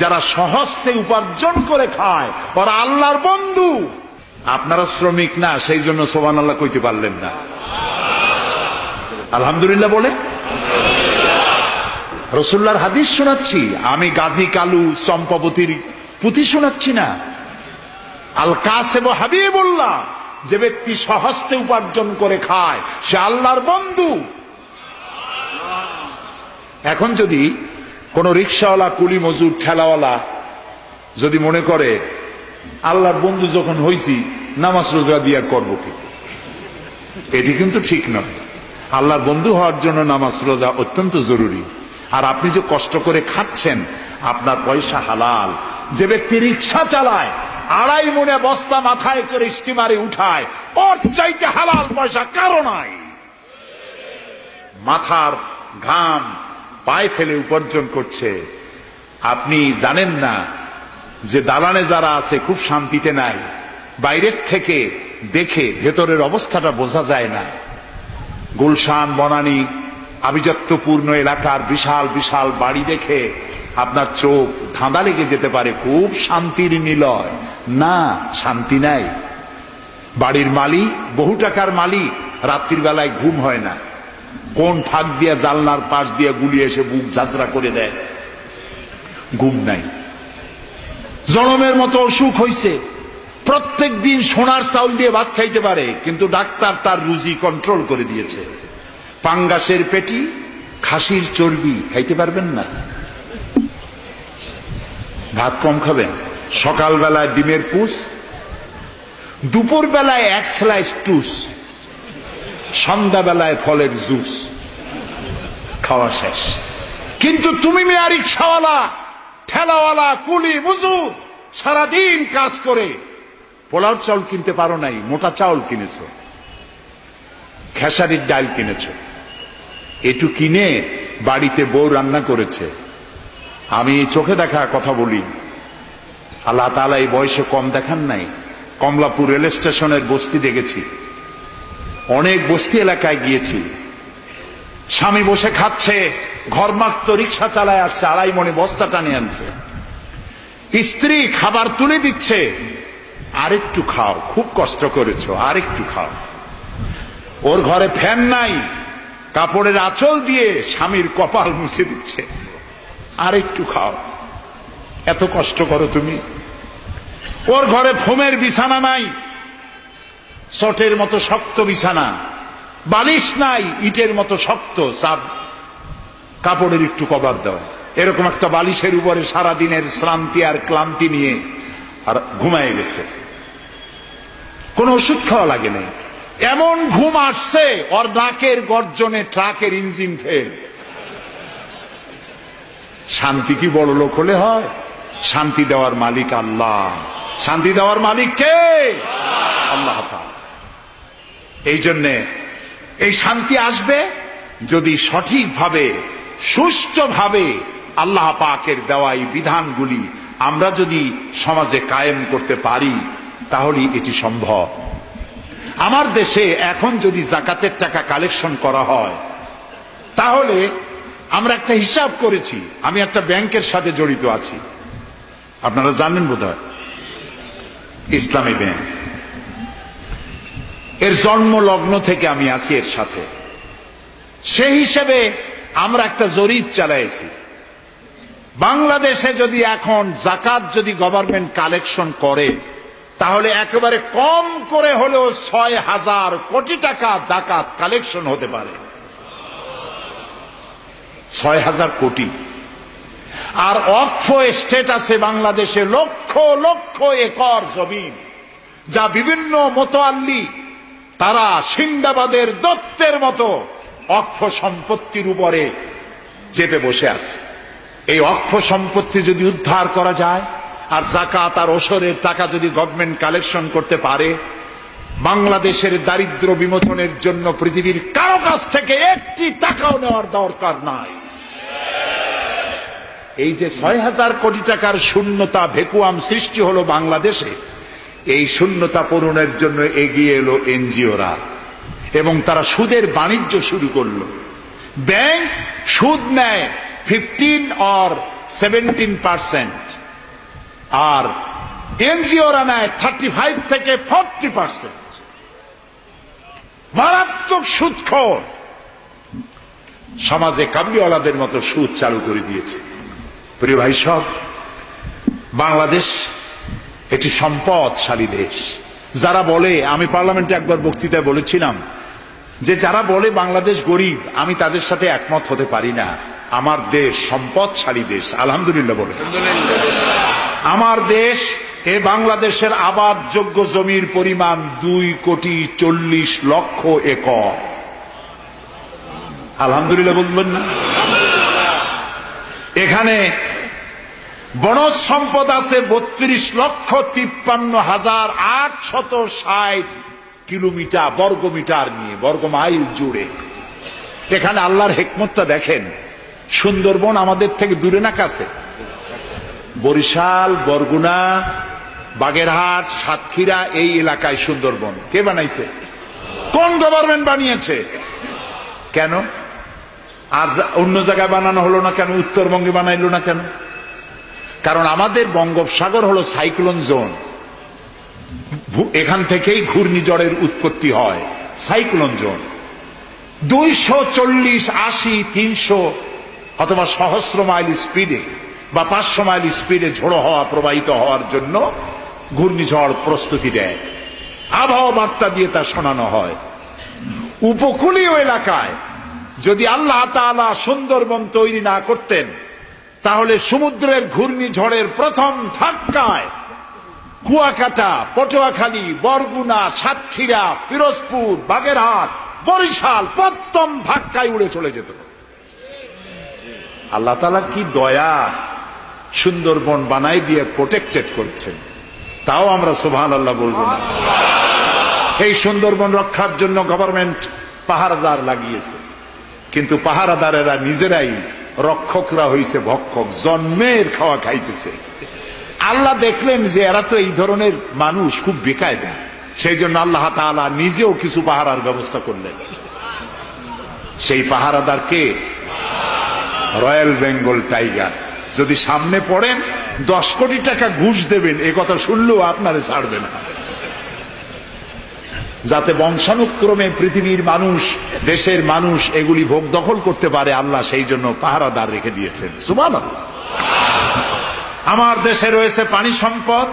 যারা সহজে উপার্জন করে খায় ওরা আল্লাহর বন্ধু। আপনারা শ্রমিক না, সেই জন্য সুবহানাল্লাহ কইতে পারলেন না। আলহামদুলিল্লাহ বলে। রাসূলুল্লাহর হাদিস শোনাচ্ছি, আমি গাজী কালু চম্পাবতীর পুঁথি শোনাচ্ছি না। আল কাসিবু হাবিবুল্লাহ, যে ব্যক্তি সহজে উপার্জন করে খায় সে আল্লাহর বন্ধু। এখন যদি কোন রিক্সাওয়ালা, কুলি মজুর, ঠেলাওয়ালা যদি মনে করে আল্লাহর বন্ধু যখন হইছি নামাজ রোজা দিয়ে করবো কি, এটি কিন্তু ঠিক নয়। আল্লাহর বন্ধু হওয়ার জন্য নামাজ রোজা অত্যন্ত জরুরি। আর আপনি যে কষ্ট করে খাচ্ছেন, আপনার পয়সা হালাল। যে ব্যক্তি রিক্সা চালায়, 2.5 মণে বস্তা মাথায় করে স্টিমারে উঠায়, ওর চাইতে হালাল পয়সা কারো নাই। মাথার ঘাম পায়ে ফেলে উপার্জন করছে। আপনি জানেন না যে দালানে যারা আছে খুব শান্তিতে নাই। বাইরের থেকে দেখে ভেতরের অবস্থাটা বোঝা যায় না। গুলশান, বনানী, আভিজাত্যপূর্ণ এলাকার বিশাল বিশাল বাড়ি দেখে আপনার চোখ ধাঁধা লেগে যেতে পারে, খুব শান্তির নিলয়। না, শান্তি নাই। বাড়ির মালিক, বহু টাকার মালিক, রাত্রির বেলায় ঘুম হয় না। কোন ফাঁক দিয়া জানলার পাশ দিয়ে গুলি এসে বুক ঝাঁঝরা করে দেয়, ঘুম নাই। জনমের মতো অসুখ হইছে, প্রত্যেক দিন সোনার চাউল দিয়ে ভাত খাইতে পারে, কিন্তু ডাক্তার তার রুজি কন্ট্রোল করে দিয়েছে। পাঙ্গাসের পেটি, খাসির চর্বি খাইতে পারবেন না, ভাত কম খাবেন। সকালবেলায় ডিমের পুষ, দুপুর বেলায় 1 স্লাইস টুস, সন্ধ্যাবেলায় ফলের জুস, খাওয়া শেষ। কিন্তু তুমি মিয়া রিক্সাওয়ালা, ঠেলাওয়ালা, কুলি মজুর, সারাদিন কাজ করে পোলাও চাউল কিনতে পারো নাই, মোটা চাউল কিনেছো, খেসারির ডাল কিনেছো, একটু কিনে বাড়িতে বউ রান্না করেছে। আমি চোখে দেখা কথা বলি, আল্লাহ তাআলা এই বয়সে কম দেখান নাই। কমলাপুর রেল স্টেশনের বস্তি দেখেছি, অনেক বস্তি এলাকায় গিয়েছি। স্বামী বসে খাচ্ছে, ঘরমাক্ত রিক্সা চালায় আসছে, 2.5 মণে বস্তা টানে আনছে। স্ত্রী খাবার তুলে দিচ্ছে, আরেকটু খাও, খুব কষ্ট করেছো, আরেকটু খাও। ওর ঘরে ফ্যান নাই, কাপড়ের আঁচল দিয়ে স্বামীর কপাল মুছে দিচ্ছে, আরেকটু খাও, এত কষ্ট করো তুমি। ওর ঘরে ফোমের বিছানা নাই, চটের মতো শক্ত বিছানা, বালিশ নাই, ইটের মতো শক্ত, চাপ কাপড়ের একটু কভার দাও। এরকম একটা বালিশের উপরে সারাদিনের শ্রান্তি আর ক্লান্তি নিয়ে আর ঘুমায় গেছে, কোন ওষুধ খাওয়া লাগে নাই। এমন ঘুম আসছে, ওর নাকের গর্জনে ট্রাকের ইঞ্জিন ফেল। শান্তি কি বড় লোক হলে হয়? শান্তি দেওয়ার মালিক আল্লাহ। শান্তি দেওয়ার মালিক কে? আল্লাহ তাআলা। এই জন্যে এই শান্তি আসবে যদি সঠিকভাবে, সুষ্ঠুভাবে আল্লাহ পাকের দেওয়া এই বিধানগুলি আমরা যদি সমাজে কায়েম করতে পারি, তাহলেই এটি সম্ভব। আমার দেশে এখন যদি যাকাতের টাকা কালেকশন করা হয়, তাহলে আমরা একটা হিসাব করেছি। আমি একটা ব্যাংকের সাথে জড়িত আছি, আপনারা জানেন বোধহয়, ইসলামী ব্যাংক। এর জন্ম লগ্ন থেকে আমি আছি এর সাথে। সেই হিসেবে আমরা একটা জরিপ চালাইছি। বাংলাদেশে যদি এখন যাকাত যদি গভর্নমেন্ট কালেকশন করে, তাহলে একেবারে কম করে হলেও 6,000 কোটি টাকা যাকাত কালেকশন হতে পারে। 6,000 কোটি। আর ওয়াকফ এস্টেট আছে বাংলাদেশে লক্ষ লক্ষ একর জমিন, যা বিভিন্ন মোতাল্লি তারা সিন্দাবাদের দত্তের মতো ওয়াকফ সম্পত্তির উপরে চেপে বসে আছে। এই ওয়াকফ সম্পত্তি যদি উদ্ধার করা যায়, আর যাকাত আর ওশরের টাকা যদি গভর্নমেন্ট কালেকশন করতে পারে, বাংলাদেশের দারিদ্র্য বিমোচনের জন্য পৃথিবীর কারো কাছ থেকে একটি টাকাও নেওয়ার দরকার নাই। এই যে 6,000 কোটি টাকার শূন্যতা, ভ্যাকুয়াম সৃষ্টি হলো বাংলাদেশে, এই শূন্যতা পূরণের জন্য এগিয়ে এলো এনজিওরা, এবং তারা সুদের বাণিজ্য শুরু করলো। ব্যাংক সুদ নেয় 15 or 17%, আর এনজিওরা নেয় 35 থেকে 40%। মারাত্মক সুদখোর। সমাজে কাবলিওয়ালাদের মতো সুদ চালু করে দিয়েছে। প্রিয় ভাই সব, বাংলাদেশ এটি সম্পদশালী দেশ। যারা বলে, আমি পার্লামেন্টে একবার বক্তৃতায় বলেছিলাম যে যারা বলে বাংলাদেশ গরিব, আমি তাদের সাথে একমত হতে পারি না। আমার দেশ সম্পদশালী দেশ, আলহামদুলিল্লাহ বলে। আমার দেশ, এ বাংলাদেশের আবাদযোগ্য জমির পরিমাণ 2,40,00,000 একর। আলহামদুলিল্লাহ বলবেন না? এখানে বনজ সম্পদ আছে 32,53,860 কিলোমিটার বর্গমিটার নিয়ে, বর্গমাইল জুড়ে। এখানে আল্লাহর হিকমতটা দেখেন। সুন্দরবন আমাদের থেকে দূরে না কাছে? বরিশাল, বরগুনা, বাগেরহাট, সাতক্ষীরা, এই এলাকায় সুন্দরবন কে বানাইছে? কোন গভর্নমেন্ট বানিয়েছে? কেন আর অন্য জায়গায় বানানো হলো না কেন? উত্তরবঙ্গে বানাইলো না কেন? কারণ আমাদের বঙ্গোপসাগর হলো সাইক্লোন জোন, এখান থেকেই ঘূর্ণিঝড়ের উৎপত্তি হয়। সাইক্লোন জোন 240, 80, 300 অথবা সহস্র মাইল স্পিডে বা 500 মাইল স্পিডে ঝোড়ো হওয়া প্রবাহিত হওয়ার জন্য ঘূর্ণিঝড় প্রস্তুতি দেয়, আবহাওয়া বার্তা দিয়ে তা শোনানো হয়। উপকূলীয় এলাকায় যদি আল্লাহ তাআলা সুন্দরবন তৈরি না করতেন, তাহলে সমুদ্রের ঘূর্ণিঝড়ের প্রথম ধাক্কায় কুয়াকাটা, পটুয়াখালী, বরগুনা, সাতক্ষীরা, পিরোজপুর, বাগেরহাট, বরিশাল প্রথম ধাক্কায় উড়ে চলে যেত। আল্লাহ তাআলা কি দয়া, সুন্দরবন বানাই দিয়ে প্রোটেক্টেড করেছেন। তাও আমরা সুবহানাল্লাহ বলবো না? এই সুন্দরবন রক্ষার জন্য গভর্নমেন্ট পাহারাদার লাগিয়েছে, কিন্তু পাহারাদারেরা নিজেরাই রক্ষকরা হইছে ভক্ষক, জন্মের খাওয়া খাইতেছে। আল্লাহ দেখলেন যে এরা তো এই ধরনের মানুষ খুব বেকায়দা, সেই জন্য আল্লাহ তাআলা নিজেও কিছু পাহারার ব্যবস্থা করলেন। সেই পাহারাদার কে? Royal Bengal tiger. যদি সামনে পড়েন 10 কোটি টাকা ঘুষ দেবেন, এ কথা শুনলেও আপনারে ছাড়বে না। যাতে বংশানুক্রমে পৃথিবীর মানুষ, দেশের মানুষ এগুলি ভোগ দখল করতে পারে, আল্লাহ সেই জন্য পাহারাদার রেখে দিয়েছেন। সুবহানাল্লাহ। আমার দেশে রয়েছে পানি সম্পদ।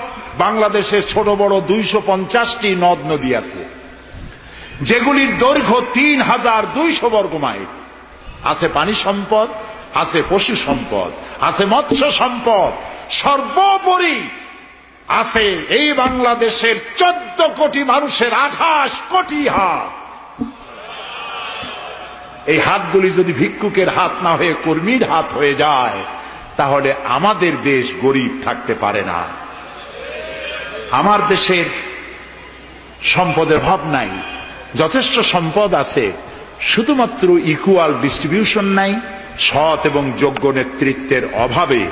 বাংলাদেশে ছোট বড় 250টি নদ নদী আছে, যেগুলির দৈর্ঘ্য 3,200 বর্গমাইল। আছে পানি সম্পদ, আছে পশু সম্পদ, আছে মৎস্য সম্পদ, সর্বোপরি আছে এই বাংলাদেশের 14 কোটি মানুষের 28 কোটি হাত। এই হাতগুলি যদি ভিক্ষুকের হাত না হয়ে কর্মীর হাত হয়ে যায়, তাহলে আমাদের দেশ গরিব থাকতে পারে না। আমার দেশের সম্পদের অভাব নাই, যথেষ্ট সম্পদ আছে, শুধুমাত্র ইকুয়াল ডিস্ট্রিবিউশন নাই। সৎ এবং যোগ্য নেতৃত্বের অভাবে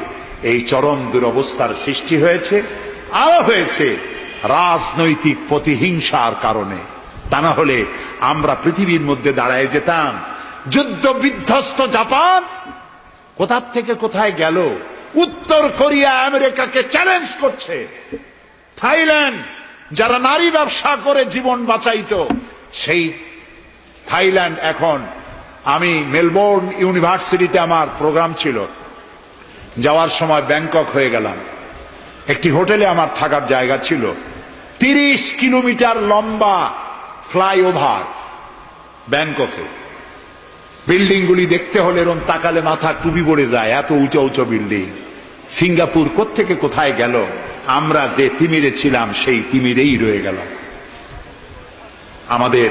এই চরম দুরবস্থার সৃষ্টি হয়েছে। আরো হয়েছে রাজনৈতিক প্রতিহিংসার কারণে। তা না হলে আমরা পৃথিবীর মধ্যে দাঁড়ায় যেতাম। যুদ্ধ বিধ্বস্ত জাপান কোথা থেকে কোথায় গেল? উত্তর কোরিয়া আমেরিকাকে চ্যালেঞ্জ করছে। থাইল্যান্ড, যারা নারী ব্যবসা করে জীবন বাঁচাইতো, সেই থাইল্যান্ড এখন, আমি মেলবোর্ন ইউনিভার্সিটিতে আমার প্রোগ্রাম ছিল, যাওয়ার সময় ব্যাংকক হয়ে গেলাম। একটি হোটেলে আমার থাকার জায়গা ছিল। 30 কিলোমিটার লম্বা ফ্লাইওভার ব্যাংককে। বিল্ডিংগুলি দেখতে হলে এরকম তাকালে মাথা টুপি পড়ে যায়, এত উঁচু উঁচু বিল্ডিং। সিঙ্গাপুর কোত্থেকে কোথায় গেল? আমরা যে তিমিরে ছিলাম সেই তিমিরেই রয়ে গেল। আমাদের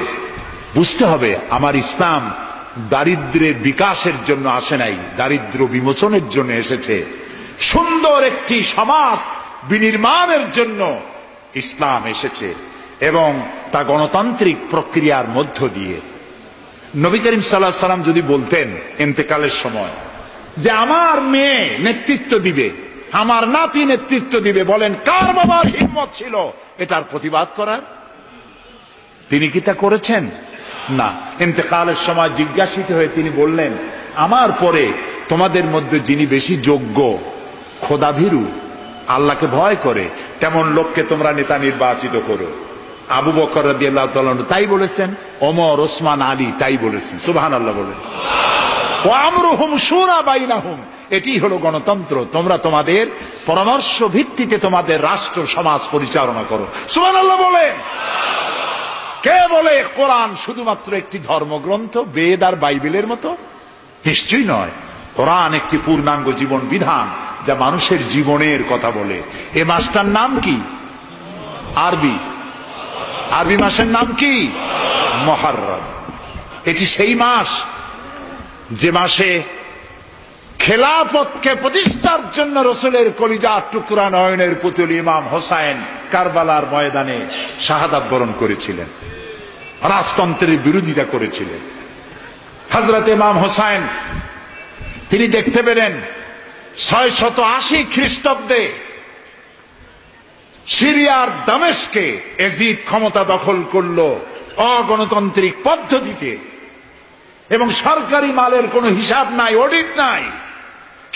বুঝতে হবে, আমার ইসলাম দারিদ্র্যের বিকাশের জন্য আসে নাই, দারিদ্র বিমোচনের জন্য এসেছে। সুন্দর একটি সমাজ বিনির্মাণের জন্য ইসলাম এসেছে, এবং তা গণতান্ত্রিক প্রক্রিয়ার মধ্য দিয়ে। নবী করিম সাল্লাল্লাহু আলাইহি সাল্লাম যদি বলতেন ইন্তেকালের সময় যে আমার মেয়ে নেতৃত্ব দিবে, আমার নাতি নেতৃত্ব দিবে, বলেন কার বাবার হিম্মত ছিল এটার প্রতিবাদ করার? তিনি কি তা করেছেন? না। ইন্তেকালের সময় জিজ্ঞাসিত হয়ে তিনি বললেন, আমার পরে তোমাদের মধ্যে যিনি বেশি যোগ্য, খোদাভীরু, আল্লাহকে ভয় করে, তেমন লোককে তোমরা নেতা নির্বাচিত করো। আবু বকর রাদিয়াল্লাহু তাআলা তাই বলেছেন, ওমর, ওসমান, আলী তাই বলেছেন। সুবহানাল্লাহ বলেন। ওয়া আমরুহুম শুরা বাইনাহুম, এটি হলো গণতন্ত্র। তোমরা তোমাদের পরামর্শ ভিত্তিতে তোমাদের রাষ্ট্র সমাজ পরিচালনা করো। সুবহানাল্লাহ বলেন। কে বলে কোরআন শুধুমাত্র একটি ধর্মগ্রন্থ, বেদ আর বাইবেলের মতো? নিশ্চয়ই নয়। কোরআন একটি পূর্ণাঙ্গ জীবন বিধান যা মানুষের জীবনের কথা বলে। এ মাসটার নাম কি? আরবি মাসের নাম কি? মুহররম। এটি সেই মাস যে মাসে খেলাফতকে প্রতিষ্ঠার জন্য রাসূলের কলিজার টুকরা নয়নের পুতুল ইমাম হোসাইন কারবালার ময়দানে শাহাদাত বরণ করেছিলেন, রাজতন্ত্রের বিরোধিতা করেছিলেন। হযরত ইমাম হোসাইন তিনি দেখতে পেলেন 680 খ্রিস্টাব্দে সিরিয়ার দামেস্কে এজিদ ক্ষমতা দখল করলো অগণতান্ত্রিক পদ্ধতিতে, এবং সরকারি মালের কোনো হিসাব নাই, অডিট নাই,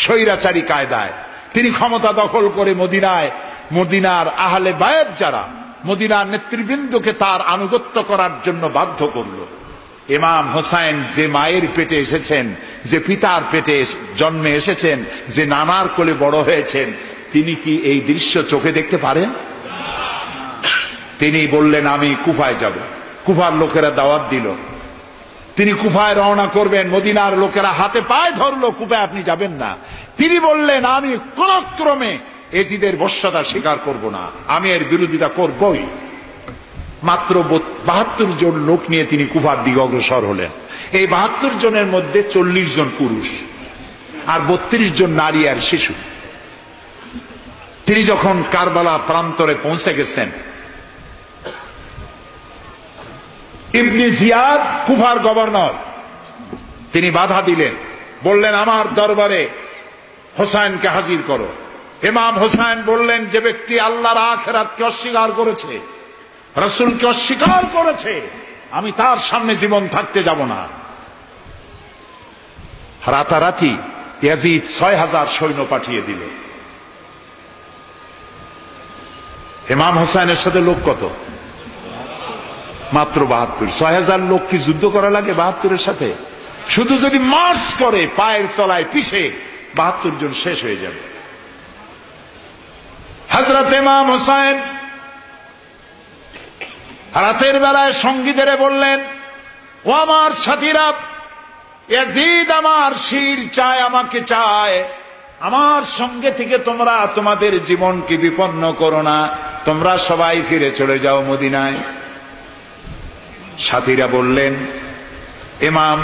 স্বৈরাচারী কায়দায় তিনি ক্ষমতা দখল করে মদিনার আহলে বায়াত যারা মদিনার নেতৃবৃন্দকে তার আনুগত্য করার জন্য বাধ্য করল। ইমাম হোসাইন যে মায়ের পেটে এসেছেন, যে পিতার পেটে জন্মে এসেছেন, যে নানার কোলে বড় হয়েছেন, তিনি কি এই দৃশ্য চোখে দেখতে পারেন? তিনি বললেন আমি কুফায় যাব। কুফার লোকেরা দাওয়াত দিল, তিনি কুফায় রওনা করবেন। মদিনার লোকেরা হাতে পায়ে ধরলো, কুফায় আপনি যাবেন না। তিনি বললেন আমি কোন ক্রমে এজিদের বশ্যতা স্বীকার করব না, আমি এর বিরোধিতা করবই। মাত্র 72 জন লোক নিয়ে তিনি কুফার দিকে অগ্রসর হলেন। এই 72 জনের মধ্যে 40 জন পুরুষ আর 32 জন নারী আর শিশু। তিনি যখন কারবালা প্রান্তরে পৌঁছে গেছেন, ইবনে জিয়াদ কুফার গভর্নর, তিনি বাধা দিলেন, বললেন আমার দরবারে হোসাইনকে হাজির করো। ইমাম হোসাইন বললেন যে ব্যক্তি আল্লাহর আখিরাতকে অস্বীকার করেছে, রাসূলকে অস্বীকার করেছে, আমি তার সামনে জীবন থাকতে যাব না। রাতারাতি ইয়াজিদ 6000 সৈন্য পাঠিয়ে দিল। ইমাম হোসাইনের সাথে লোক কত? মাত্র 72। 6000 লোক কি যুদ্ধ করা লাগে 72-এর সাথে? শুধু যদি মার্চ করে পায়ের তলায় পিছে 72 জন শেষ হয়ে যাবে। হযরত ইমাম হোসাইন রাতের বেলায় সঙ্গীদের বললেন, ও আমার সাথীরা, ইয়াজিদ আমার শির চায়, আমাকে চায়, আমার সঙ্গে থেকে তোমরা তোমাদের জীবনকে বিপন্ন করো না, তোমরা সবাই ফিরে চলে যাও মদিনায়। সাথীরা বললেন, ইমাম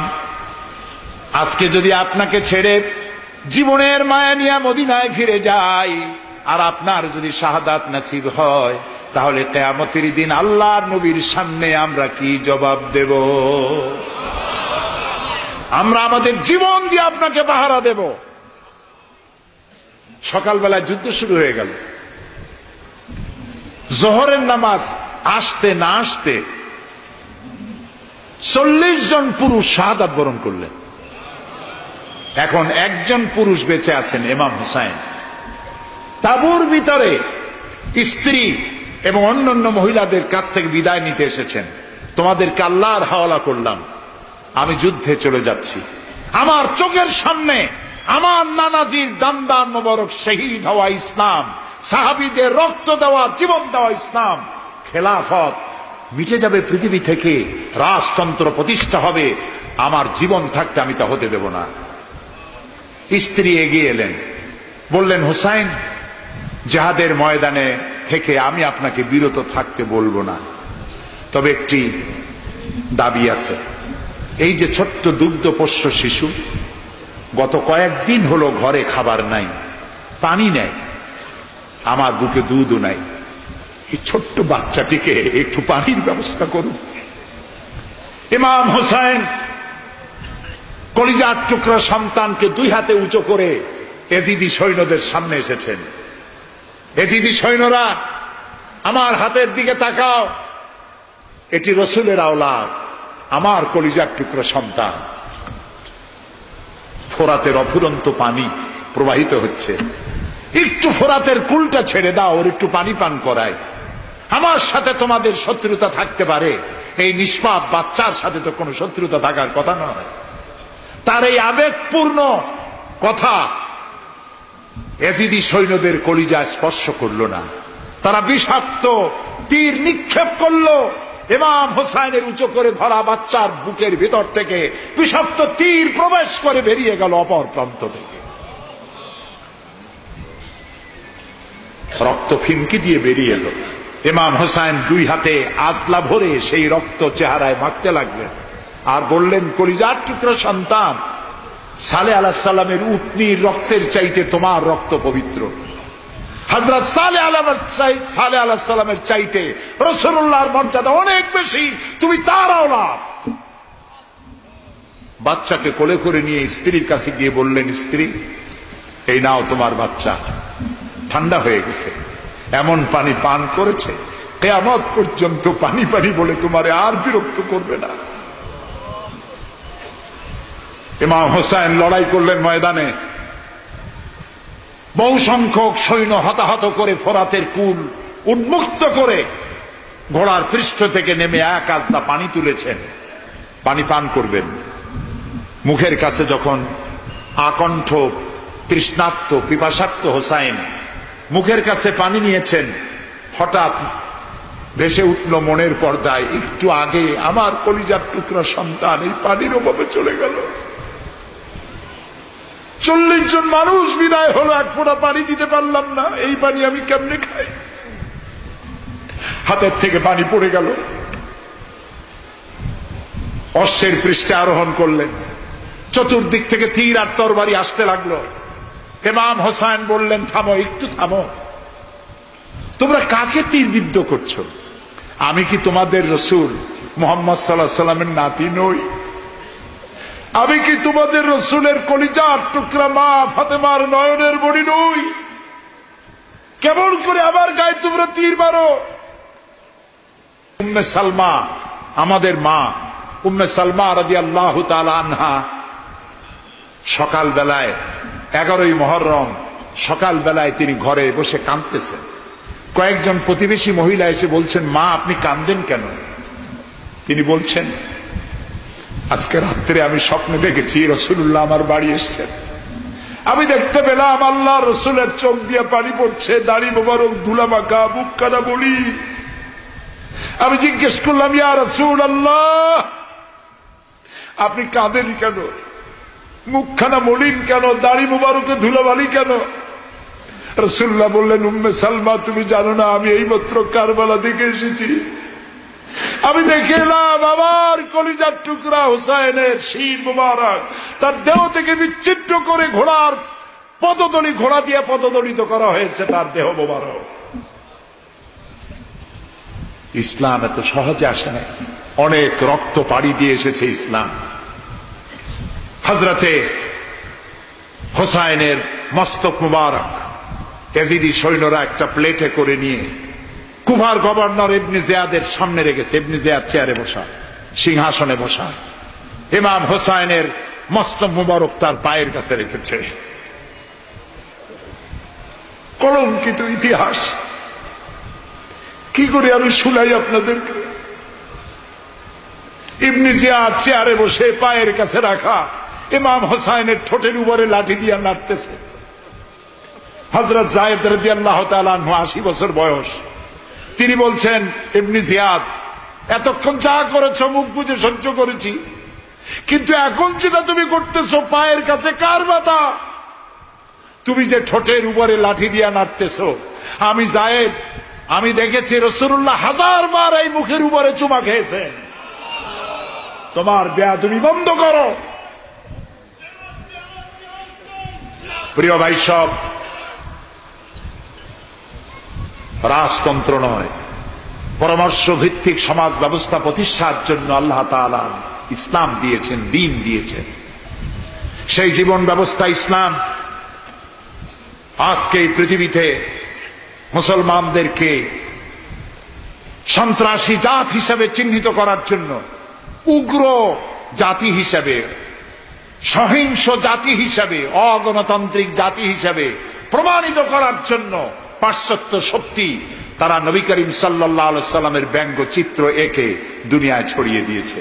আজকে যদি আপনাকে ছেড়ে জীবনের মায়া নিয়ে মদিনায় ফিরে যাই, আর আপনার যদি শাহাদাত নসিব হয়, তাহলে কিয়ামতের দিন আল্লাহর নবীর সামনে আমরা কি জবাব দেব? আমরা আমাদের জীবন দিয়ে আপনাকে পাহারা দেব। সকালবেলায় যুদ্ধ শুরু হয়ে গেল। জোহরের নামাজ আসতে না আসতে 40 জন পুরুষ শাহাদাত বরণ করলেন। এখন একজন পুরুষ বেঁচে আছেন, ইমাম হোসাইন। তাঁবুর ভিতরে স্ত্রী এবং অন্যান্য মহিলাদের কাছ থেকে বিদায় নিতে এসেছেন। তোমাদেরকে আল্লাহর হাওয়ালা করলাম, আমি যুদ্ধে চলে যাচ্ছি। আমার চোখের সামনে আমার নানাজির দান্দান মোবারক শহীদ হওয়া ইসলাম, সাহাবীদের রক্ত দেওয়া, জীবন দেওয়া ইসলাম, খেলাফত মিটে যাবে পৃথিবী থেকে, রাজতন্ত্র প্রতিষ্ঠা হবে। আমার জীবন থাকতে আমি তা হতে দেব না। স্ত্রী এগিয়ে এলেন, বললেন, হোসাইন জিহাদের ময়দানে থেকে আমি আপনাকে বিরত থাকতে বলবো না, তবে একটি দাবি আছে। এই যে ছোট্ট দুগ্ধপোষ্য শিশু, গত কয়েকদিন হলো ঘরে খাবার নাই, পানি নাই, আমার বুকে দুধও নাই, এই ছোট্ট বাচ্চাটিকে একটু পানির ব্যবস্থা করুন। ইমাম হোসাইন কলিজার টুকরা সন্তানকে 2 হাতে উঁচু করে এজিদি সৈন্যদের সামনে এসেছেন। এজিদি সৈন্যরা, আমার হাতের দিকে তাকাও, এটি রাসূলের আওলাদ, আমার কলিজার টুকরা সন্তান। ফোরাতের অফুরন্ত পানি প্রবাহিত হচ্ছে, একটু ফোরাতের কুলটা ছেড়ে দাও, ওর একটু পানি পান করায়। আমার সাথে তোমাদের শত্রুতা থাকতে পারে, এই নিষ্পাপ বাচ্চার সাথে তো কোনো শত্রুতা থাকার কথা নয়। তার এই আবেগপূর্ণ কথা এজিদি সৈন্যদের কলিজা স্পর্শ করল না। তারা বিষাক্ত তীর নিক্ষেপ করল ইমাম হোসাইনের উঁচু করে ধরা বাচ্চার বুকের ভিতর থেকে বিষাক্ত তীর প্রবেশ করে বেরিয়ে গেল অপর প্রান্ত থেকে। রক্ত ফিনকি দিয়ে বেরিয়ে এলো। ইমাম হোসাইন দুই হাতে আজলা ভরে সেই রক্ত চেহারায় মাখতে লাগলেন আর বললেন, কলিজার টুকরা সন্তান, সালেহ আলাইহিস সালামের উটনির রক্তের চাইতে তোমার রক্ত পবিত্র। হযরত সালেহ আলাইহিস সালামের চাইতে রাসূলুল্লাহর মর্যাদা অনেক বেশি, তুমি তার আওলাদ। বাচ্চাকে কোলে করে নিয়ে স্ত্রীর কাছে গিয়ে বললেন, স্ত্রী, এই নাও তোমার বাচ্চা, ঠান্ডা হয়ে গেছে, এমন পানি পান করেছে কিয়ামত পর্যন্ত পানি পানি বলে তোমারে আর বিরক্ত করবে না। ইমাম হোসেন লড়াই করলেন ময়দানে, বহু সংখ্যক সৈন্য হতাহত করে ফোরাতের কুল উন্মুক্ত করে ঘোড়ার পৃষ্ঠ থেকে নেমে এক আজদা পানি তুলেছেন, পানি পান করবেন। মুখের কাছে যখন আকণ্ঠ তৃষ্ণার্ত পিপাসার্ত হোসাইন মুখের কাছে পানি নিয়েছেন, হঠাৎ ভেসে উঠল মনের পর্দায়, একটু আগে আমার কলিজার টুকরা সন্তান এই পানির অভাবে চলে গেল। 40 জন মানুষ বিদায় হলো, এক ফোঁটা পানি দিতে পারলাম না, এই পানি আমি কেমনে খাই? হাতের থেকে পানি পড়ে গেল। অশ্বের পৃষ্ঠে আরোহণ করলেন, চতুর্দিক থেকে তীর আর তরবারি আসতে লাগলো। ইমাম হোসেন বললেন, থামো, একটু থামো, তোমরা কাকে তীরবিদ্ধ করছো? আমি কি তোমাদের রসূল মুহাম্মদ সাল্লাল্লাহু আলাইহি সাল্লামের নাতি নই? আমি কি তোমাদের রসূলের কলিজার টুকরা মা ফাতেমার নয়নের মণি নই? কেমন করে আমার গায়ে তোমরা তীর মারো? উম্মে সালমা, আমাদের মা উম্মে সালমা রাদিয়াল্লাহু তাআলা আনহা, সকাল বেলায় 11ই মুহররম সকাল বেলায় তিনি ঘরে বসে কাঁদতেছেন। কয়েকজন প্রতিবেশী মহিলা এসে বলছেন, মা আপনি কাঁদেন কেন? তিনি বলছেন, আজকে রাত্রে আমি স্বপ্নে দেখেছি রাসূলুল্লাহ আমার বাড়ি এসেছেন। আমি দেখতে পেলাম আল্লাহ রসুলের চোখ দিয়ে পানি পড়ছে, দাড়ি মোবারক ধুলা মাখা, বুক কাটা বলি। আমি জিজ্ঞেস করলাম, ইয়া রাসূলুল্লাহ, আপনি কাঁদেন কেন? মুখখানা মলিন কেন? দাড়ি মোবারকে ধুলাবালি কেন? রাসূলুল্লাহ বললেন, উম্মে সালমা, তুমি জানো না আমি এইমাত্র কারবালা থেকে এসেছি। আমি দেখে এলাম আমার কলিজার টুকরা হুসাইনের শির মোবারক তার দেহ থেকে বিচ্ছিন্ন করে ঘোড়ার পদতলি, ঘোড়া দিয়ে পদদলিত করা হয়েছে তার দেহ মোবারক। ইসলাম এত সহজে আসে না, অনেক রক্ত পাড়ি দিয়ে এসেছে ইসলাম। হযরতে হোসাইনের মস্তক মুবারক ইয়াজিদি সৈন্যরা একটা প্লেটে করে নিয়ে কুফার গভর্নর ইবনে জিয়াদের সামনে রেখেছে। ইবনে জিয়াদ চেয়ারে বসা, সিংহাসনে বসা, ইমাম হোসাইনের মস্তক মুবারক তার পায়ের কাছে রেখেছে। কলঙ্কিত ইতিহাস, কি করে আমি শুনাই আপনাদেরকে? ইবনে জিয়াদ চেয়ারে বসে পায়ের কাছে রাখা ইমাম হোসাইনের ঠোঁটের উপরে লাঠি দিয়ে নাড়তেছে। হযরত যায়েদ রাদিয়াল্লাহু তাআলা আনহু 80 বছর বয়স, তিনি বলছেন, ইবনে জিয়াদ, এতক্ষণ যা করেছো মুখ বুজে সহ্য করেছি, কিন্তু এখন যেটা তুমি করতেছো পায়ের কাছে কার ব্যথা? তুমি যে ঠোঁটের উপরে লাঠি দিয়া নাড়তেছো, আমি যায়েদ, আমি দেখেছি রাসূলুল্লাহ 1000 বার এই মুখের উপরে চুমা খেয়েছেন। তোমার বেয়াদবি বন্ধ করো। প্রিয় ভাই সব, রাজতন্ত্র নয়, পরামর্শ ভিত্তিক সমাজ ব্যবস্থা প্রতিষ্ঠার জন্য আল্লাহ তাআলা ইসলাম দিয়েছেন, দ্বীন দিয়েছেন। সেই জীবন ব্যবস্থা ইসলাম আজকে এই পৃথিবীতে মুসলমানদেরকে সন্ত্রাসী জাত হিসেবে চিহ্নিত করার জন্য, উগ্র জাতি হিসেবে, সহিংস জাতি হিসেবে, অগণতান্ত্রিক জাতি হিসেবে প্রমাণিত করার জন্য পাশ্চাত্য শক্তি তারা নবী করিম সাল্লাল্লাহু আলাইহি ওয়াসাল্লামের ব্যঙ্গচিত্র এঁকে দুনিয়ায় ছড়িয়ে দিয়েছে।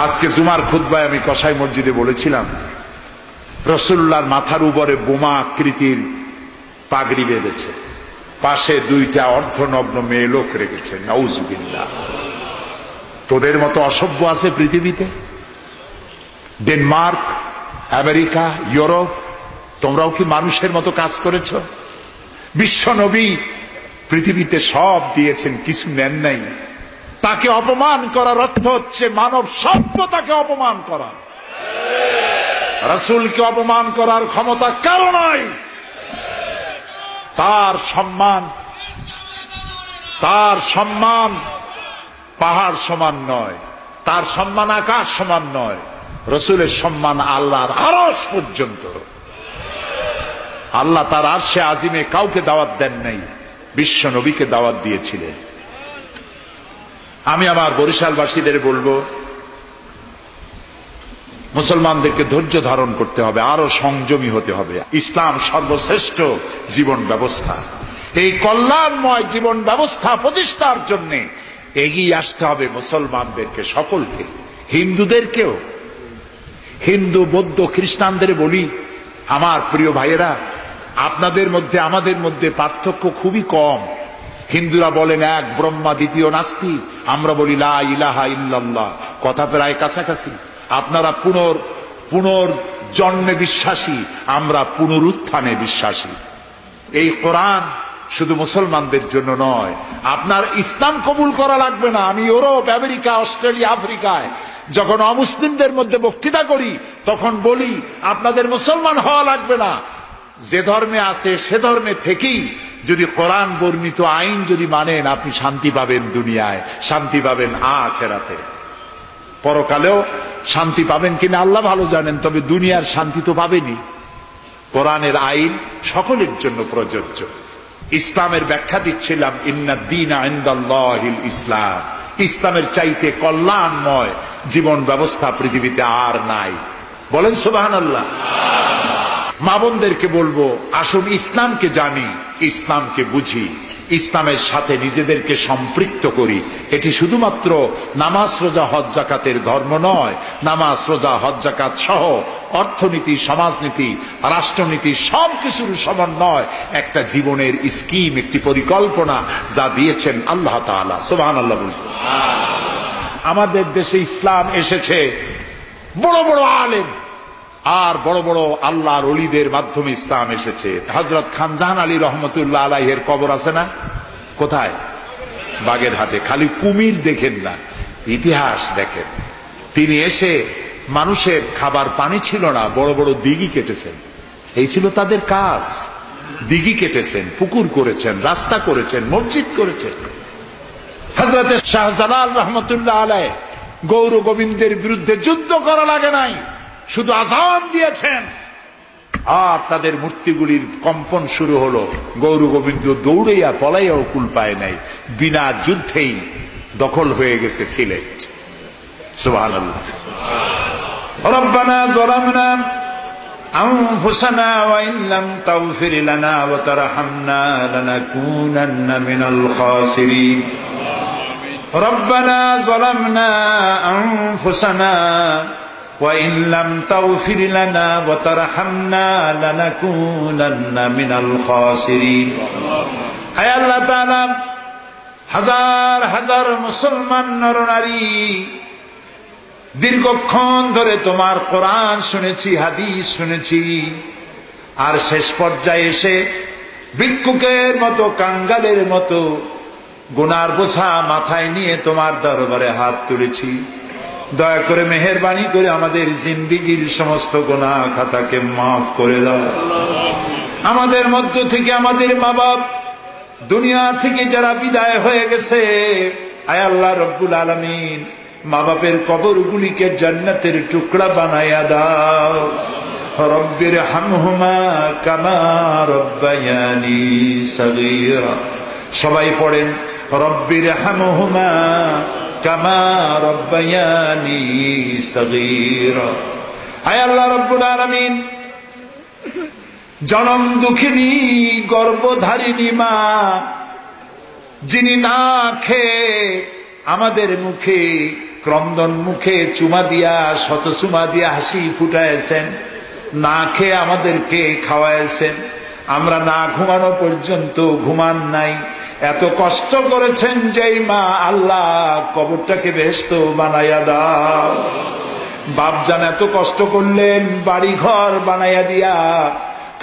আজকে জুমার খুতবায় আমি কসাই মসজিদে বলেছিলাম, রাসূলুল্লাহর মাথার উপরে বোমা আকৃতির পাগড়ি বেঁধেছে। পাশে দুইটা অর্ধনগ্ন মেয়ে লোক রেখেছেন। নাউজুবিল্লাহ। তোদের মতো অসভ্য আছে পৃথিবীতে? ডেনমার্ক, আমেরিকা, ইউরোপ, তোমরাও কি মানুষের মতো কাজ করেছ? বিশ্ব নবী পৃথিবীতে সব দিয়েছেন, কিছু নেন নাই। তাকে অপমান করার অর্থ হচ্ছে মানব সভ্যতাকে অপমান করা। রাসূলকে অপমান করার ক্ষমতা কারো নাই। তার সম্মান পাহাড় সমান নয়, তার সম্মান আকাশ সমান নয়। রাসূলের সম্মান আল্লাহর আরশ পর্যন্ত। আল্লাহ তার আরশে আজিমে কাউকে দাওয়াত দেন নাই, বিশ্ব নবীকে দাওয়াত দিয়েছিলেন। আমি আমার বরিশালবাসীদের বলবো, মুসলমানদেরকে ধৈর্য ধারণ করতে হবে, আরো সংযমী হতে হবে। ইসলাম সর্বশ্রেষ্ঠ জীবন ব্যবস্থা। এই কল্যাণময় জীবন ব্যবস্থা প্রতিষ্ঠার জন্য এগিয়ে আসতে হবে মুসলমানদেরকে, সকলকে, হিন্দুদেরকেও। হিন্দু, বৌদ্ধ, খ্রিস্টানদের বলি, আমার প্রিয় ভাইয়েরা, আপনাদের মধ্যে আমাদের মধ্যে পার্থক্য খুবই কম। হিন্দুরা বলেন এক ব্রহ্মা, দ্বিতীয় নাস্তি। আমরা বলি লা ইলাহা ইল্লাল্লাহ। কথা প্রায় কাছাকাছি। আপনারা পুনর্জন্মে বিশ্বাসী, আমরা পুনরুত্থানে বিশ্বাসী। এই কোরআন শুধু মুসলমানদের জন্য নয়। আপনার ইসলাম কবুল করা লাগবে না। আমি ইউরোপ, আমেরিকা, অস্ট্রেলিয়া, আফ্রিকায় যখন অমুসলিমদের মধ্যে বক্তৃতা করি তখন বলি আপনাদের মুসলমান হওয়া লাগবে না। যে ধর্মে আছে সে ধর্মে থেকেই যদি কোরআন বর্ণিত আইন যদি মানেন, আপনি শান্তি পাবেন দুনিয়ায়, শান্তি পাবেন আখিরাতে। পরকালেও শান্তি পাবেন কিনা আল্লাহ ভালো জানেন, তবে দুনিয়ার শান্তি তো পাবেনই। কোরআনের আইন সকলের জন্য প্রযোজ্য। ইসলামের ব্যাখ্যা দিচ্ছিলাম, ইন্নাদ-দীনা ইনদাল্লাহিল ইসলাম। ইসলামের চাইতে কল্যাণময় জীবন ব্যবস্থা পৃথিবীতে আর নাই। বলেন সুবহানাল্লাহ। মা বোনদেরকে বলবো, আসুন ইসলামকে জানি, ইসলামকে বুঝি, ইসলামের সাথে নিজেদেরকে সম্পৃক্ত করি। এটি শুধুমাত্র নামাজ, রোজা, হজ, যাকাতের ধর্ম নয়। নামাজ, রোজা, হজ, যাকাত সহ অর্থনীতি, সমাজনীতি, রাষ্ট্রনীতি সবকিছুর সমন্বয় একটা জীবনের স্কিম, একটি পরিকল্পনা যা দিয়েছেন আল্লাহ তাআলা। সুবহানাল্লাহ বলুন। আমাদের দেশে ইসলাম এসেছে বড় বড় আলেম আর বড় বড় আল্লাহর ওলিদের মাধ্যমে ইসলাম এসেছে। হযরত খানজাহান আলী রহমতুল্লাহ আলাইহির কবর আছে না? কোথায়? বাগেরহাটে। খালি কুমির দেখেন না, ইতিহাস দেখেন। তিনি এসে, মানুষের খাবার পানি ছিল না, বড় বড় দিঘি কেটেছেন। এই ছিল তাদের কাজ। দিঘি কেটেছেন, পুকুর করেছেন, রাস্তা করেছেন, মসজিদ করেছেন। হযরত শাহজালাল রহমতুল্লাহ আলাইহি গৌর গোবিন্দের বিরুদ্ধে যুদ্ধ করা লাগে নাই, শুধু আযান দিয়েছেন আর তাদের মূর্তিগুলির কম্পন শুরু হলো। গৌর গোবিন্দ দৌড়াইয়া পলাইয়াও কুল পায় নাই, বিনা যুদ্ধেই দখল হয়ে গেছে সিলেট। সুবহানাল্লাহ। রব্বানা যালামনা আনফুসানা ওয়া ইন লাম তাগফির লানা ওয়া তারহামনা লানাকুনান্না মিনাল খাসিরিন। রব্বানা যালামনা আনফুসানা وَإِن لَّمْ تَغْفِرْ لَنَا وَتَرْحَمْنَا لَنَكُونَنَّ مِنَ الْخَاسِرِينَ। হে আল্লাহ তাআলা, হাজার হাজার মুসলমান নরনারী দীর্ঘক্ষণ ধরে তোমার কোরআন শুনেছি, হাদিস শুনেছি, আর শেষ পর্যায়ে এসে ভিক্ষুকের মতো, কাঙ্গালের মতো গুনার বোঝা মাথায় নিয়ে তোমার দরবারে হাত তুলেছি। দয়া করে মেহেরবানি করে আমাদের জিন্দেগীর সমস্ত গুনাহ খাতাকে মাফ করে দাও। আমাদের মধ্য থেকে আমাদের মা বাপ দুনিয়া থেকে যারা বিদায় হয়ে গেছে, আয় আল্লাহ রব্বুল আলামিন, মা বাপের কবরগুলিকে জান্নাতের টুকরা বানায়া দাও। রব্বির হামহুমা কামা রব্বায়ানি সগীরা। সবাই পড়েন, রব্বির হামহুমা কামা রব্বায়ানি সগীরা। আয় আল্লাহ রব্বুল আলামিন, জনম দুঃখিনী গর্ভধারিণী মা, যিনি না খেয়ে আমাদের মুখে, ক্রন্দন মুখে চুমা দিয়া, শত চুমা দিয়া হাসি ফুটাইছেন, না খেয়ে আমাদেরকে খাওয়াইছেন, আমরা না ঘুমানো পর্যন্ত ঘুমান নাই। এত কষ্ট করেছেন যেই মা, আল্লাহ কবরটাকে বেহেশত বানাইয়া দাও। বাপজান এত কষ্ট করলেন, বাড়ি ঘর বানাইয়া দিয়া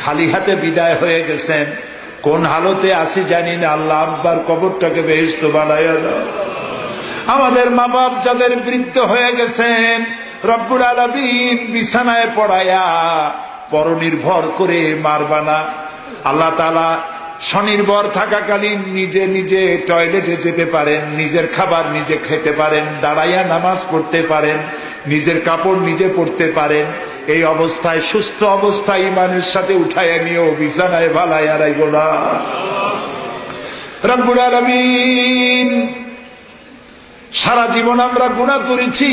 খালি হাতে বিদায় হয়ে গেছেন। কোন হালতে আসি জানি না, আল্লাহ আব্বার কবরটাকে বেহেশত বানাইয়া দাও। আমাদের মা বাপ যাদের বৃদ্ধ হয়ে গেছেন, রব্বুল আলামিন বিছানায় পড়ায়া পরনির্ভর করে মারবা না। আল্লাহ তাআলা স্বনির্ভর থাকাকালীন নিজে নিজে টয়লেটে যেতে পারেন, নিজের খাবার নিজে খেতে পারেন, দাঁড়াইয়া নামাজ পড়তে পারেন, নিজের কাপড় নিজে পরতে পারেন। এই অবস্থায়, সুস্থ অবস্থায় ইমানের সাথে উঠাইয়া নিয়েও বিছানায় ভালাইয়া রাখবো না। রব্বুল আলামিন, সারা জীবন আমরা গুনাহ করেছি,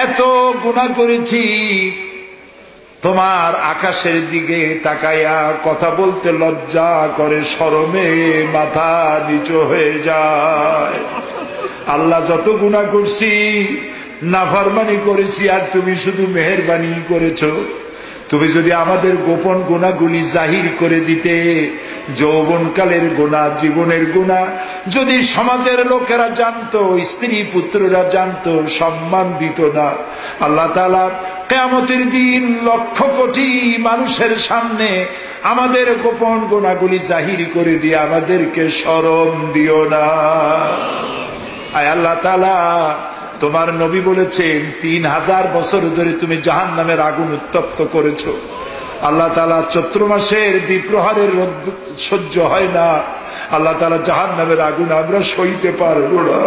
এত গুনাহ করেছি, তোমার আকাশের দিকে তাকাইয়া কথা বলতে লজ্জা করে, শরমে মাথা নিচু হয়ে যায়। আল্লাহ, যত গুনাহ করছি, নাফরমানি করেছি, আর তুমি শুধু মেহেরবানি করেছো। তুমি যদি আমাদের গোপন গুনাহগুলি জাহির করে দিতে, যৌবনকালের গুনাহ, জীবনের গুনাহ যদি সমাজের লোকেরা জানতো, স্ত্রী পুত্ররা জানতো, সম্মান দিত না। আল্লাহ তাআলা কিয়ামতের দিন লক্ষ কোটি মানুষের সামনে আমাদের গোপন গুনাহগুলি জাহির করে দিয়ে আমাদেরকে শরম দিও না। আয় আল্লাহ তাআলা, তোমার নবী বলেছেন 3000 বছর ধরে তুমি জাহান্নামের আগুন উত্তপ্ত করেছো। আল্লাহ তাআলা চৈত্র মাসের দ্বিপ্রহরের রোদ সহ্য হয় না। আল্লাহ তাআলা জাহান্নামের আগুন আমরা সইতে পারবো না।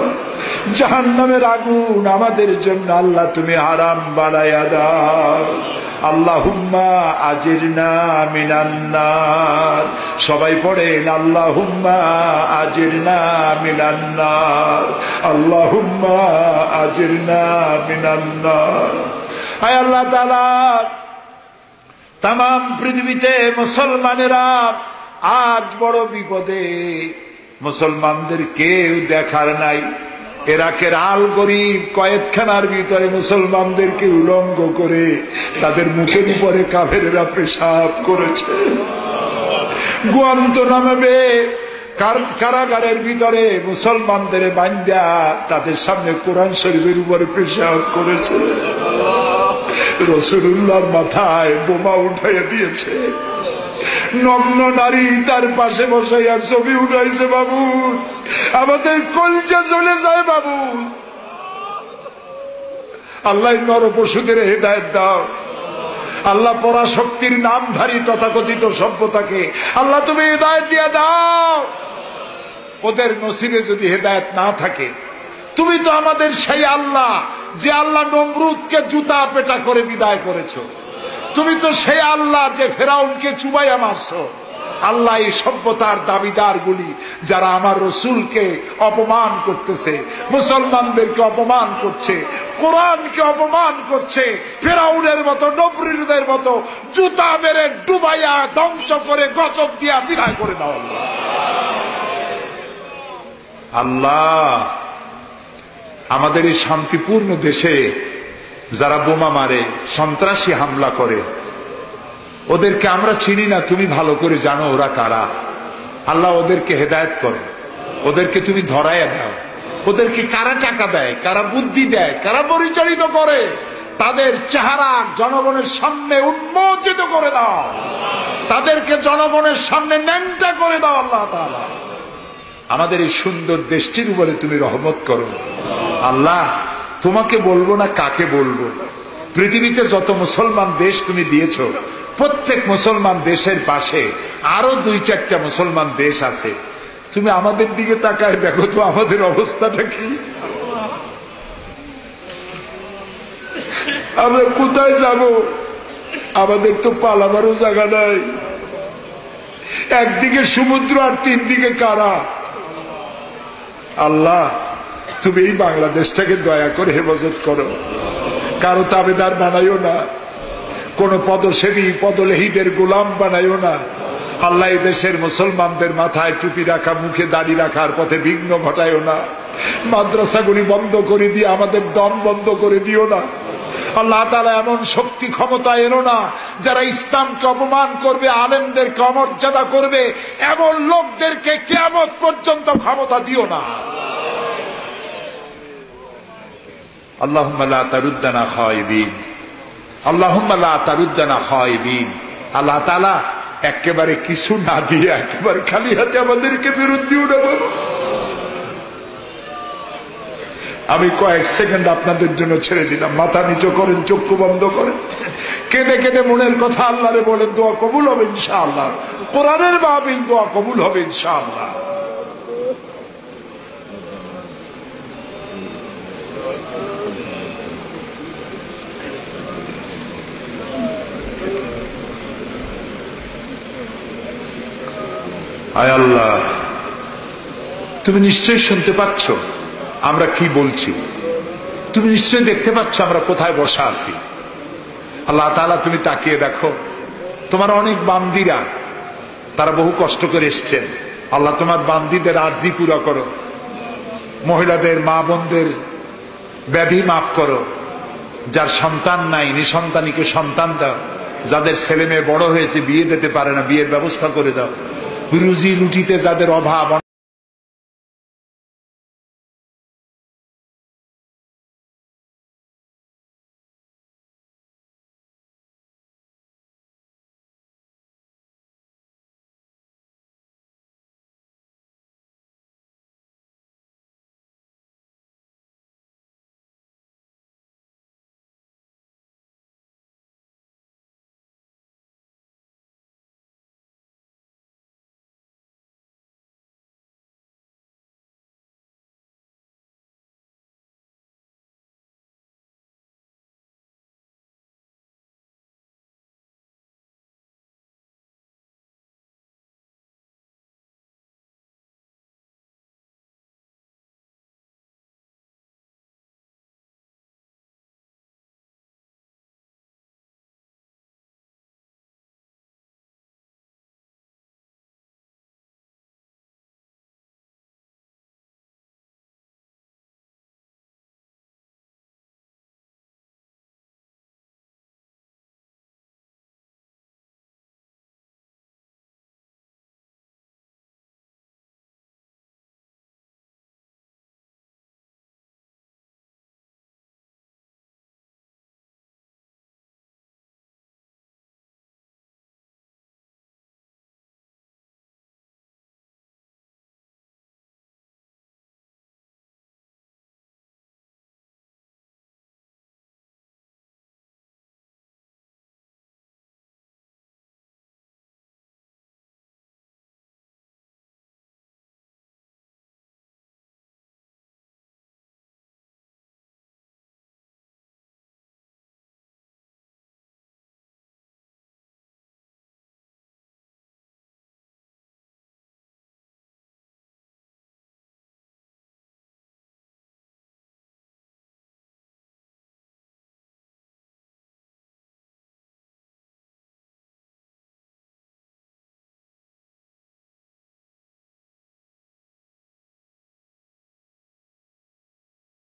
জাহান্নামের আগুন আমাদের জন্য আল্লাহ তুমি হারাম বানায়া দাও। আল্লাহুম্মা আজিরনা মিনান নার। সবাই পড়েন, আল্লাহুম্মা আজিরনা মিনান নার, আল্লাহুম্মা আজিরনা মিনান নার। আয় আল্লাহ তাআলা, তামাম পৃথিবীতে মুসলমানেরা আজ বড় বিপদে। মুসলমানদের কেউ দেখার নাই। ইরাকের আল গরিব কয়েদখানার ভিতরে মুসলমানদেরকে উলঙ্গ করে তাদের মুখের উপরে কাফেরেরা পেশাব করেছে। গুয়ান্তানামো কারাগারের ভিতরে মুসলমানদের বান্দা তাদের সামনে কোরআন শরীফের উপরে পেশাব করেছে। রাসূলুল্লাহর মাথায় বোমা উঠাইয়া দিয়েছে। নগ্ন নারী তার পাশে বসাইয়া ছবি উঠাইছে। বাবু, আমাদের কলজা চলে যায় বাবু। আল্লাহ নর পশুদের হেদায়েত দাও। আল্লাহ পরাশক্তির নামধারী তথাকথিত সভ্যতাকে আল্লাহ তুমি হেদায়েত দিয়া দাও। ওদের নসিবে যদি হেদায়েত না থাকে, তুমি তো আমাদের সেই আল্লাহ যে আল্লাহ নমরুদকে জুতা পেটা করে বিদায় করেছো। তুমি তো সেই আল্লাহ যে ফেরাউনকে চুবাইয়া মারছো। আল্লাহ, এই সভ্যতার দাবিদার গুলি যারা আমার রসুলকে অপমান করতেছে, মুসলমানদেরকে অপমান করছে, কোরআনকে অপমান করছে, ফেরাউনের মতো নমরুদের মতো জুতা মেরে ডুবাইয়া ধ্বংস করে গজব দিয়া বিদায় করে দাও। আল্লাহ, আমাদের এই শান্তিপূর্ণ দেশে যারা বোমা মারে, সন্ত্রাসী হামলা করে, ওদেরকে আমরা চিনি না, তুমি ভালো করে জানো ওরা কারা। আল্লাহ, ওদেরকে হেদায়েত করো, ওদেরকে তুমি ধরাইয়া দাও। ওদেরকে কারা টাকা দেয়, কারা বুদ্ধি দেয়, কারা পরিচালিত করে, তাদের চেহারা জনগণের সামনে উন্মোচিত করে দাও। তাদেরকে জনগণের সামনে ন্যাংটা করে দাও। আল্লাহ তাআলা, আমাদের এই সুন্দর দেশটির উপরে তুমি রহমত করো। আল্লাহ, তোমাকে বলবো না কাকে বলবো। পৃথিবীতে যত মুসলমান দেশ তুমি দিয়েছ, প্রত্যেক মুসলমান দেশের পাশে আরো 2-4টা মুসলমান দেশ আছে। তুমি আমাদের দিকে তাকায় দেখো তো আমাদের অবস্থাটা কি। আমরা কোথায় যাব? আমাদের তো পালাবারও জায়গা নাই। একদিকে সমুদ্র আর 3 দিকে কারা। আল্লাহ, তুমি এই বাংলাদেশটাকে দয়া করে হেফাজত করো। কারো তাবেদার বানাইও না, কোন পদসেবী পদলেহীদের গোলাম বানাইও না। আল্লাহ, এই দেশের মুসলমানদের মাথায় টুপি রাখা, মুখে দাড়ি রাখার পথে বিঘ্ন ঘটাইও না। মাদ্রাসাগুলি বন্ধ করে দিয়ে আমাদের দম বন্ধ করে দিও না। আল্লাহ তাআলা এমন শক্তি ক্ষমতা এলো না যারা ইসলামকে অপমান করবে, আলেমদেরকে অমর্যাদা করবে, এমন লোকদেরকে কিয়ামত পর্যন্ত ক্ষমতা দিও না। আল্লাহুম্মা লা তারুদ্দানা খায়িবিন, আল্লাহুম্মা লা তারুদ্দানা খায়িবিন। আল্লাহ তাআলা একেবারে কিছু না দিয়ে একেবারে খালি হাতে আমাদেরকে ফেরত দিও না বাবা। আমি কয়েক সেকেন্ড আপনাদের জন্য ছেড়ে দিলাম। মাথা নিচু করেন, চক্ষু বন্ধ করেন, কেঁদে কেঁদে মনের কথা আল্লাহরে বলেন, দোয়া কবুল হবে ইনশাআল্লাহ। কোরআনের মাহফিল, দোয়া কবুল হবে ইনশাআল্লাহ। আয় আল্লাহ, তুমি নিশ্চয়ই শুনতে পাচ্ছ আমরা কি বলছি, তুমি নিশ্চয়ই দেখতে পাচ্ছ আমরা কোথায় বসা আছি। আল্লাহ তাআলা তুমি তাকিয়ে দেখো, তোমার অনেক বান্দীরা তারা বহু কষ্ট করে এসছেন। আল্লাহ তোমার বান্দীদের আরজি পুরা করো, মহিলাদের মা বোনদের ব্যাধি মাফ করো, যার সন্তান নাই নিঃসন্তানীকে সন্তান দাও, যাদের ছেলে মেয়ে বড় হয়েছে বিয়ে দিতে পারে না বিয়ের ব্যবস্থা করে দাও, রুজি রুটিতে যাদের অভাব